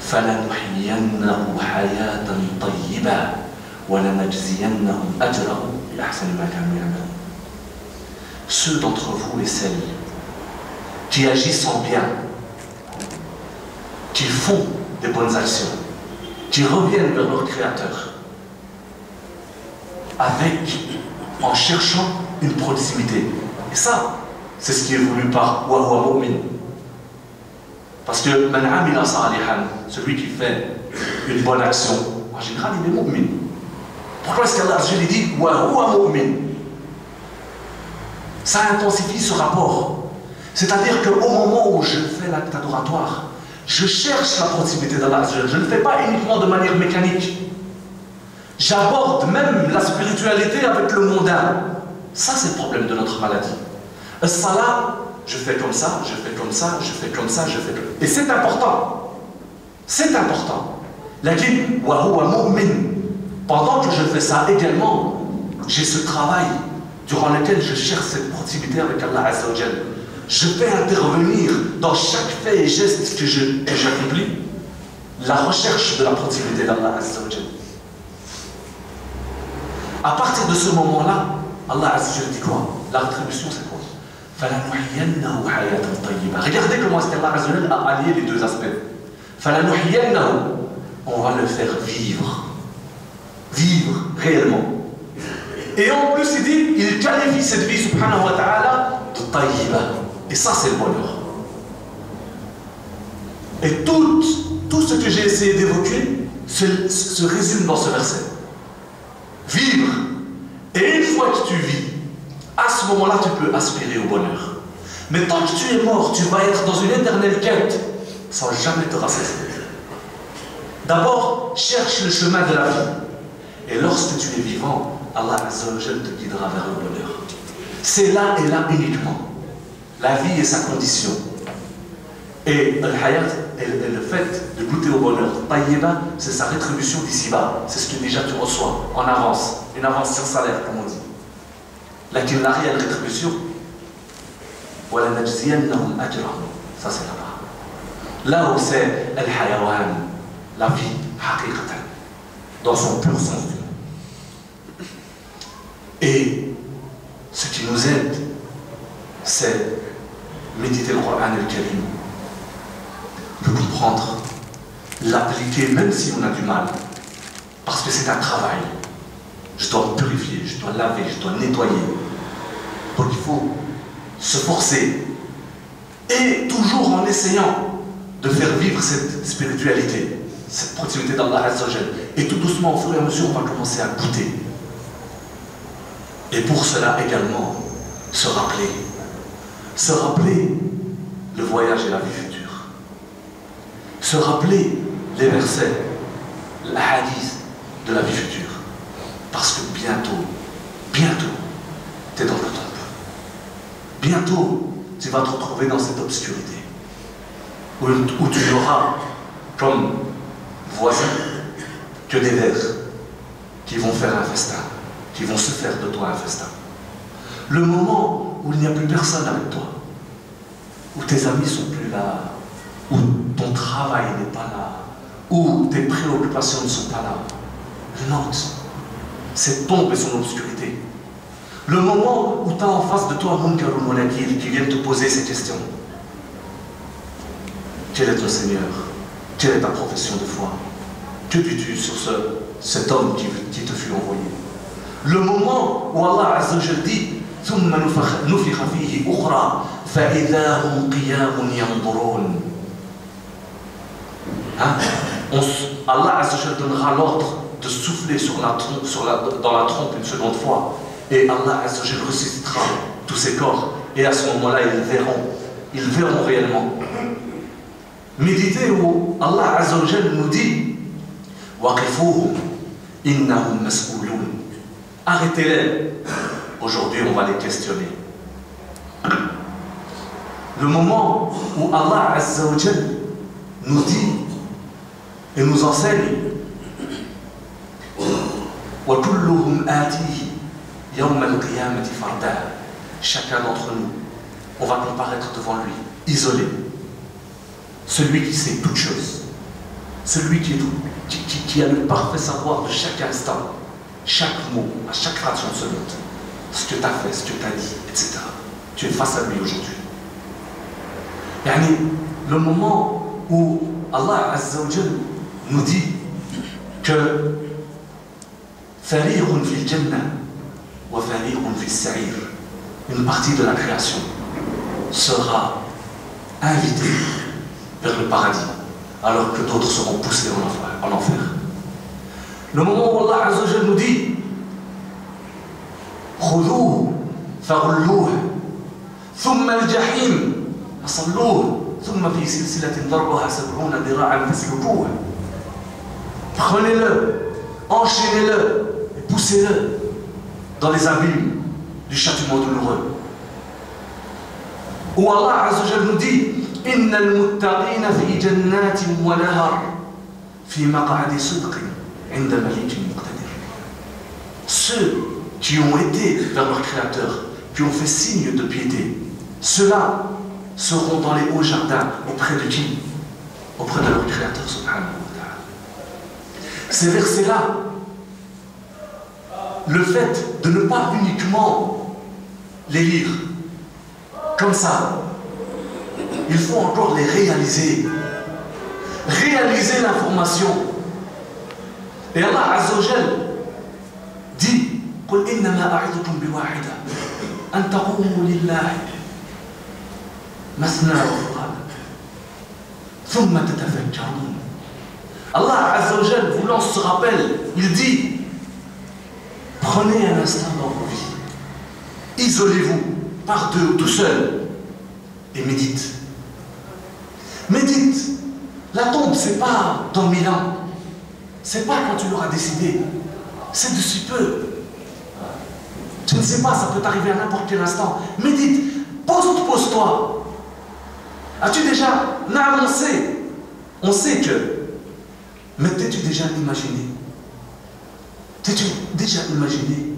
S3: falanuhyiyannahu hayatan tayyiba wa lanajziyannahum ajrahum bi ahsani ma kanu ya'malun. Ceux d'entre vous et celles qui agissent en bien, qui font des bonnes actions, qui reviennent vers leur Créateur, en cherchant une proximité. Et ça, c'est ce qui est voulu par wa huwa mu'min. Parce que man amila salihan, celui qui fait une bonne action, en général, il est mu'min. Pourquoi est-ce qu'Allah dit wa huwa mu'min? Ça intensifie ce rapport. C'est-à-dire qu'au moment où je fais l'acte adoratoire, je cherche la proximité d'Allah. Je ne le fais pas uniquement de manière mécanique. J'aborde même la spiritualité avec le mondain. Ça, c'est le problème de notre maladie. As-salat, je fais comme ça, je fais comme ça, je fais comme ça, je fais comme ça. Et c'est important. C'est important. Lakin, wa huwa mu'min. Pendant que je fais ça également, j'ai ce travail durant lequel je cherche cette proximité avec Allah Azza wa Jal. Je vais intervenir dans chaque fait et geste que j'accomplis, la recherche de la proximité d'Allah Azza wa Jal. À partir de ce moment-là, Allah Azza wa Jal dit quoi? La rétribution, c'est quoi? Regardez comment est-ce qu'Allah Azza wa Jal a allié les deux aspects. On va le faire vivre. Vivre réellement. Et en plus, il dit, il qualifie cette vie, subhanahu wa ta'ala, de tayyiba. Et ça, c'est le bonheur. Et tout ce que j'ai essayé d'évoquer se résume dans ce verset. Vivre. Et une fois que tu vis, à ce moment-là, tu peux aspirer au bonheur. Mais tant que tu es mort, tu vas être dans une éternelle quête sans jamais te rassasier. D'abord, cherche le chemin de la vie. Et lorsque tu es vivant, Allah Azza wa Jal te guidera vers le bonheur. C'est là et là uniquement. La vie est sa condition. Et le hayat, et le fait de goûter au bonheur, tayyiba, c'est sa rétribution d'ici-bas. C'est ce que déjà tu reçois en avance. Une avance sur salaire, comme on dit. Lakin la réelle rétribution, wala najziyannahum ajrahum. Ça c'est là-bas. Là où c'est al-hayawan, la vie, haqiqatan, dans son pur sens du mot. Et ce qui nous aide, c'est méditer le Coran et le Karim, le comprendre, l'appliquer même si on a du mal, parce que c'est un travail. Je dois me purifier, je dois laver, je dois nettoyer. Donc il faut se forcer, et toujours en essayant de faire vivre cette spiritualité, cette proximité d'Allah Azza wa Jal. Et tout doucement, au fur et à mesure, on va commencer à goûter. Et pour cela également, se rappeler le voyage et la vie future. Se rappeler les versets, la hadith de la vie future. Parce que bientôt, tu es dans le tombe. Bientôt, tu vas te retrouver dans cette obscurité. Où tu n'auras comme voisin que des vers qui vont faire un festin, qui vont se faire de toi un festin. Le moment où il n'y a plus personne avec toi, où tes amis sont plus là, où ton travail n'est pas là, où tes préoccupations ne sont pas là. Note cette tombe et son obscurité. Le moment où tu as en face de toi Munkarun wa Nakir qui vient te poser ces questions. Quel est ton Seigneur? Quelle est ta profession de foi? Que dis-tu sur cet homme qui te fut envoyé? Le moment où Allah Azza wa Jalla dit ثم نفخ فيه أخرى فإذا هم قيام ينظرون. Allah Azza wa Jalla donnera l'ordre de souffler dans la trompe une seconde fois, et Allah Azza wa Jalla ressuscitera tous ces corps, et à ce moment-là ils verront réellement. Méditez où Allah Azza wa Jalla nous dit waqifuhum innahum mas'ouloun. Arrêtez-les, aujourd'hui on va les questionner. Le moment où Allah Azza wa Jalla nous dit et nous enseigne وَكُلُّهُمْ آتِيهِ يَوْمَ الْقِيَامَةِ فَرْدًا. Chacun d'entre nous, on va comparaître devant lui, isolé. Celui qui sait toutes choses, celui qui a le parfait savoir de chaque instant, chaque mot, à chaque fraction de seconde, ce que tu as fait, ce que tu as dit, etc. Tu es face à lui aujourd'hui. Yani, le moment où Allah Azza wa Jalla nous dit que fariqun fil jannah wa fariqun fil sa'ir, une partie de la création sera invitée vers le paradis, alors que d'autres seront poussés en enfer. Le moment où Allah Azza wa Jalla nous dit khudouhu faghulluhu thumma al-jahim fasalluhu thumma fi silsilatin dar'uha 70 dhira'an faslukuhu. Prenez-le, enchaînez-le et poussez-le dans les abîmes du châtiment douloureux. Où Allah Azza wa Jalla nous dit innal muttaqina fi jannatin wa nahar fi maq'adi sidqin 'inda malikin muqtadir. Ceux qui ont été vers leur Créateur, qui ont fait signe de piété, ceux-là seront dans les hauts jardins auprès de qui? Auprès de leur Créateur subhanahu wa ta'ala. Ces versets-là, le fait de ne pas uniquement les lire comme ça, il faut encore les réaliser. Réaliser l'information. Et Allah Azza wa Jalla dit قل إنما أعظكم بواحدة أن تقوموا لله مثنى وفرادى ثم تتفكرون. Allah Azza wa Jalla vous lance ce rappel. Il dit prenez un instant dans vos vies, isolez-vous par deux, tout seul, et médite. Médite. La tombe, c'est pas dans 1000 ans, c'est pas quand tu l'auras décidé, c'est de si peu. Tu ne sais pas, ça peut t'arriver à n'importe quel instant. Médite, pose-toi. As-tu déjà annoncé? On sait que. Mais t'es-tu déjà imaginé? T'es-tu déjà imaginé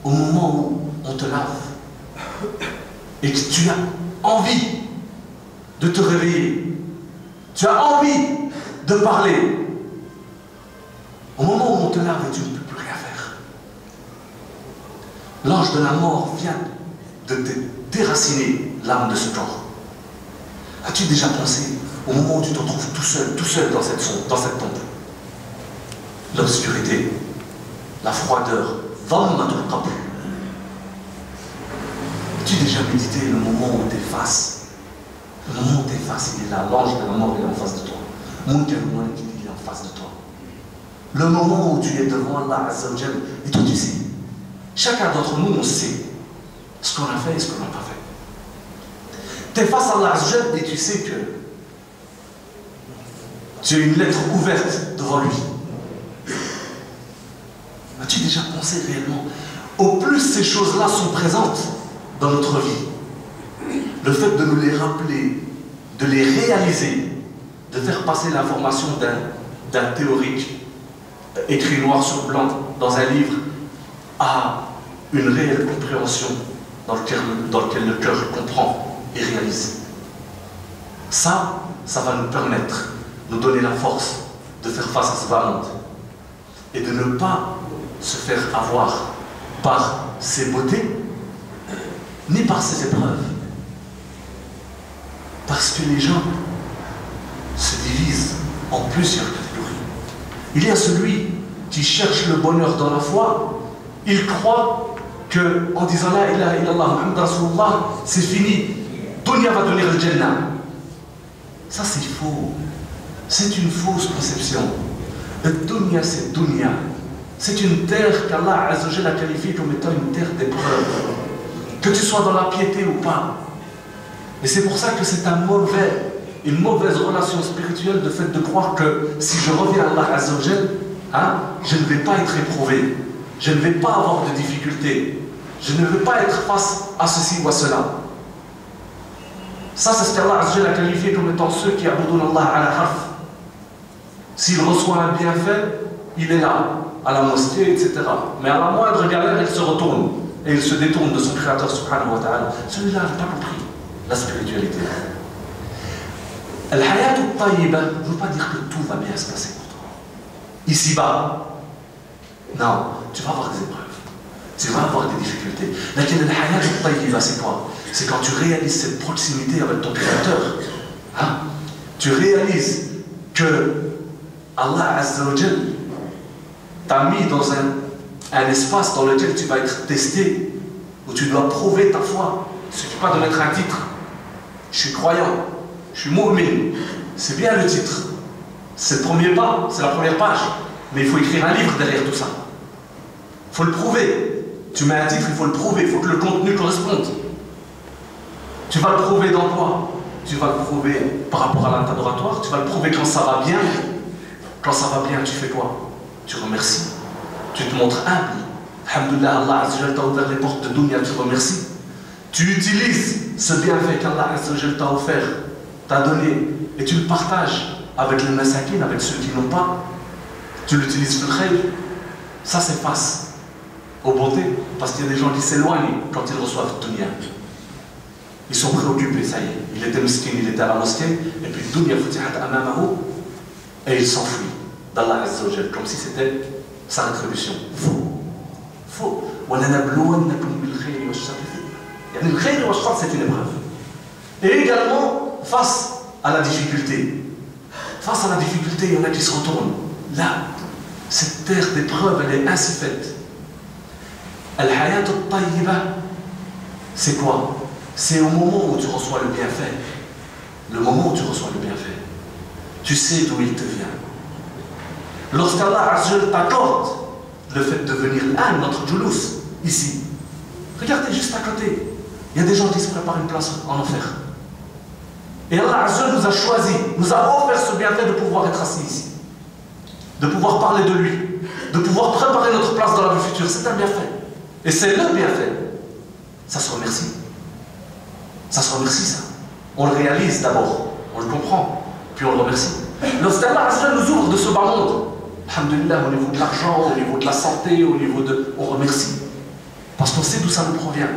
S3: au moment où on te lave et que tu as envie de te réveiller, tu as envie de parler, au moment où on te lave et tu ne peux plus rien faire, l'ange de la mort vient de te déraciner l'âme de ce corps. As-tu déjà pensé au moment où tu te retrouves tout seul dans cette tombe? L'obscurité, la froideur, dhammatul qabr. As-tu déjà médité le moment où tu es face? Le moment où tu es face, il est là, l'ange de la mort est en face de toi. Munkarun wa Nakir il est en face de toi. Le moment où tu es devant Allah Azza wa Jalla, et toi tu sais. Chacun d'entre nous, on sait ce qu'on a fait et ce qu'on n'a pas fait. Tu es face à Allah Azza wa Jalla et tu sais que tu as une lettre ouverte devant lui. As-tu déjà pensé réellement? Au plus ces choses-là sont présentes dans notre vie, le fait de nous les rappeler, de les réaliser, de faire passer l'information d'un théorique écrit noir sur blanc dans un livre à une réelle compréhension dans lequel le cœur comprend et réalise. Ça va nous permettre, nous donner la force de faire face à ce bas monde et de ne pas se faire avoir par ses beautés ni par ses épreuves. Parce que les gens se divisent en plusieurs catégories. Il y a celui qui cherche le bonheur dans la foi. Il croit qu'en disant La ilaha illallah Muhammad Rasulullah, c'est fini. Dunya va devenir le Jannah. Ça c'est faux. C'est une fausse conception. Le Dunya c'est Dunya. C'est une terre qu'Allah Azzawajal a qualifiée comme étant une terre d'épreuve. Que tu sois dans la piété ou pas. Et c'est pour ça que c'est une mauvaise relation spirituelle de fait de croire que si je reviens à Allah Azzawajal, je ne vais pas être éprouvé. Je ne vais pas avoir de difficultés. Je ne vais pas être face à ceci ou à cela. Ça, c'est ce qu'Allah Azzawajal a qualifié comme étant ceux qui aboudoun Allah à la harf. S'il reçoit un bienfait, il est là, à la mosquée, etc. Mais à la moindre galère, il se retourne et il se détourne de son Créateur subhanahu wa ta'ala. Celui-là n'a pas compris la spiritualité. Al-hayat al-tayyiba ne veut pas dire que tout va bien se passer pour toi. Ici-bas, non, tu vas avoir des épreuves. Tu vas avoir des difficultés. Mais al-hayat al-tayyiba, c'est quoi? C'est quand tu réalises cette proximité avec ton Créateur. Tu réalises que Allah Azzawajal t'a mis dans un espace dans lequel tu vas être testé, où tu dois prouver ta foi. Il ne suffit pas de mettre un titre. Je suis croyant, je suis mu'min. C'est bien le titre. C'est le premier pas, c'est la première page. Mais il faut écrire un livre derrière tout ça. Il faut le prouver. Tu mets un titre, il faut le prouver. Il faut que le contenu corresponde. Tu vas le prouver dans quoi? Tu vas le prouver par rapport à l'acte adoratoire. Tu vas le prouver quand ça va bien. Quand ça va bien, tu fais quoi? Tu remercies. Tu te montres humble. Alhamdulillah, Allah Azzawajal t'a ouvert les portes de dunya, tu remercies. Tu utilises ce bienfait qu'Allah Azzawajal t'a offert, t'a donné, et tu le partages avec les masakin, avec ceux qui n'ont pas. Tu l'utilises fil khayr. Ça, c'est face aux beautés, parce qu'il y a des gens qui s'éloignent quand ils reçoivent dunya. Ils sont préoccupés, ça y est. Il était miskin, il était à la mosquée, et puis dunya futihat amamahu, et il s'enfuit d'Allah Azzawajal, comme si c'était sa rétribution. Faux. Faux. Le khayr wa shar, c'est une épreuve. Et également, face à la difficulté. Face à la difficulté, il y en a qui se retournent. Là, cette terre d'épreuve, elle est ainsi faite. Al-hayat al-tayyiba, c'est quoi? C'est au moment où tu reçois le bienfait. Le moment où tu reçois le bienfait. Tu sais d'où il te vient. Lorsqu'Allah Azzawajal t'accorde le fait de venir là, notre Julus, ici. Regardez juste à côté. Il y a des gens qui se préparent une place en enfer. Et Allah Azzawajal nous a choisi, nous a offert ce bienfait de pouvoir être assis ici. De pouvoir parler de lui. De pouvoir préparer notre place dans la vie future. C'est un bienfait. Et c'est le bienfait. Ça se remercie. Ça se remercie, ça. On le réalise d'abord. On le comprend. Puis on le remercie. Lorsqu'Allah Azzawajal nous ouvre de ce bas monde, alhamdulillah, au niveau de l'argent, au niveau de la santé, au niveau de... On remercie. Parce qu'on sait d'où ça nous provient.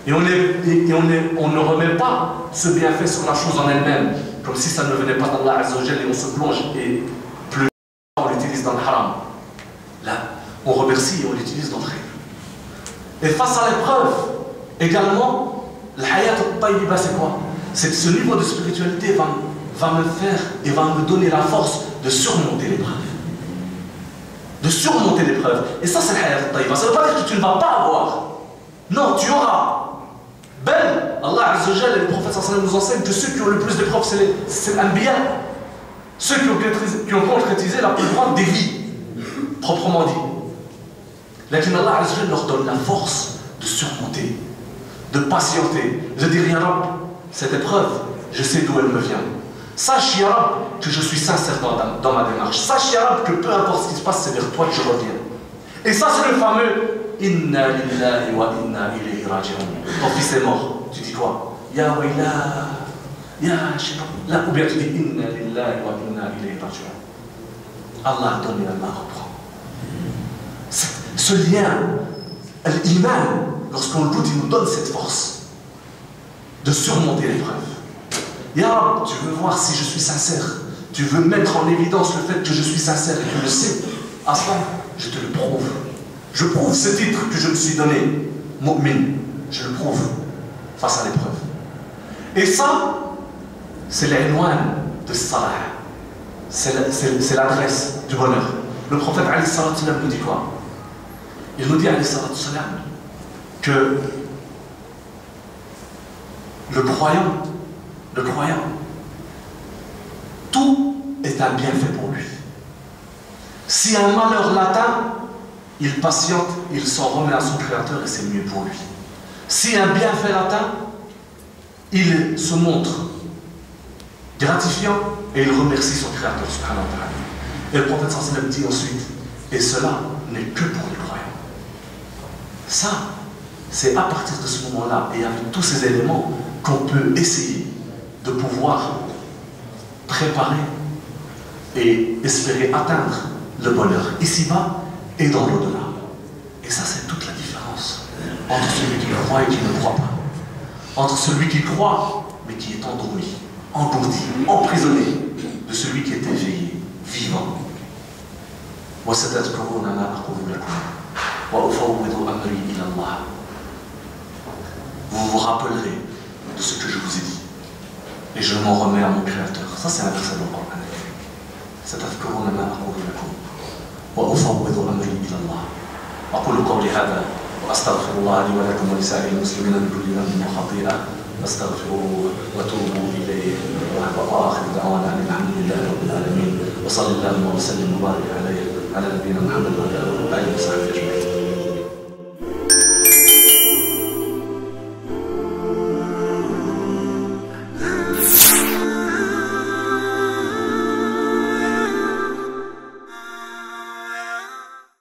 S3: Et on ne remet pas ce bienfait sur la chose en elle-même, comme si ça ne venait pas d'Allah Azzawajal et on se plonge et plus on l'utilise dans le haram. Là, on remercie et on l'utilise dans le khayr. Et face à l'épreuve, également, l'hayat al-tayyiba, c'est quoi? C'est que ce niveau de spiritualité va me faire et va me donner la force de surmonter l'épreuve. De surmonter l'épreuve. Et ça, c'est l'hayat al-tayyiba. Ça ne veut pas dire que tu ne vas pas avoir. Non, tu auras. Ben, Allah Azzawajal et le prophète sallallahu alayhi wa sallam nous enseignent que ceux qui ont le plus d'épreuves, c'est l'anbiya. Ceux qui ont concrétisé la plus grande des vies, proprement dit. Lakin Allah Azzawajal leur donne la force de surmonter, de patienter, de dire Ya Rab, cette épreuve, je sais d'où elle me vient. Sache Ya Rab que je suis sincère dans ma démarche. Sache Ya Rab que peu importe ce qui se passe, c'est vers toi que je reviens. Et ça, c'est le fameux Inna lillahi wa inna ilayhi raji'un. Ton fils est mort. Tu dis quoi? Ya wayla, ya je sais pas. Là, ou bien tu dis Inna lillahi wa inna ilayhi raji'un. Allah donne et Allah reprend. Ce lien, l'iman, lorsqu'on le goûte, il nous donne cette force de surmonter l'épreuve. Ya Rab, tu veux voir si je suis sincère? Tu veux mettre en évidence le fait que je suis sincère et que tu le sais. Aslan, je te le prouve. Je prouve ce titre que je me suis donné. Mu'min, je le prouve face à l'épreuve. Et ça, c'est l'inwan de Salah. C'est l'adresse du bonheur. Le prophète alayhi salatu salam nous dit quoi? Il nous dit alayhi salatu salam que le croyant, tout est un bienfait pour lui. Si un malheur l'atteint, il patiente, il s'en remet à son Créateur et c'est mieux pour lui. Si un bienfait l'atteint, il se montre gratifiant et il remercie son Créateur subhanahu wa ta'ala. Et le prophète sallallahu alayhi wa sallam dit ensuite, et cela n'est que pour les croyants. Ça, c'est à partir de ce moment-là et avec tous ces éléments qu'on peut essayer de pouvoir préparer et espérer atteindre le bonheur ici-bas et dans l'au-delà. Et ça, c'est toute la différence entre celui qui croit et qui ne croit pas. Entre celui qui croit, mais qui est endormi, engourdi, emprisonné, de celui qui est éveillé, vivant. وستذكرون ما أقول لكم وأفوض أمري إلى الله. Vous vous rappellerez de ce que je vous ai dit et je m'en remets à mon Créateur. Ça, c'est un verset dans le Coran. ستذكرون ما أقول لكم وأفوض أمري إلى الله. أقول قولي هذا وأستغفر الله لي ولكم ولسائر المسلمين من كل ذنب وخطيئة فاستغفروه وتوبوا إليه وآخر دعوانا أن الحمد لله رب العالمين وصلى اللهم وسلم وبارك عليه على نبينا محمد وعلى آله وصحبه أجمعين.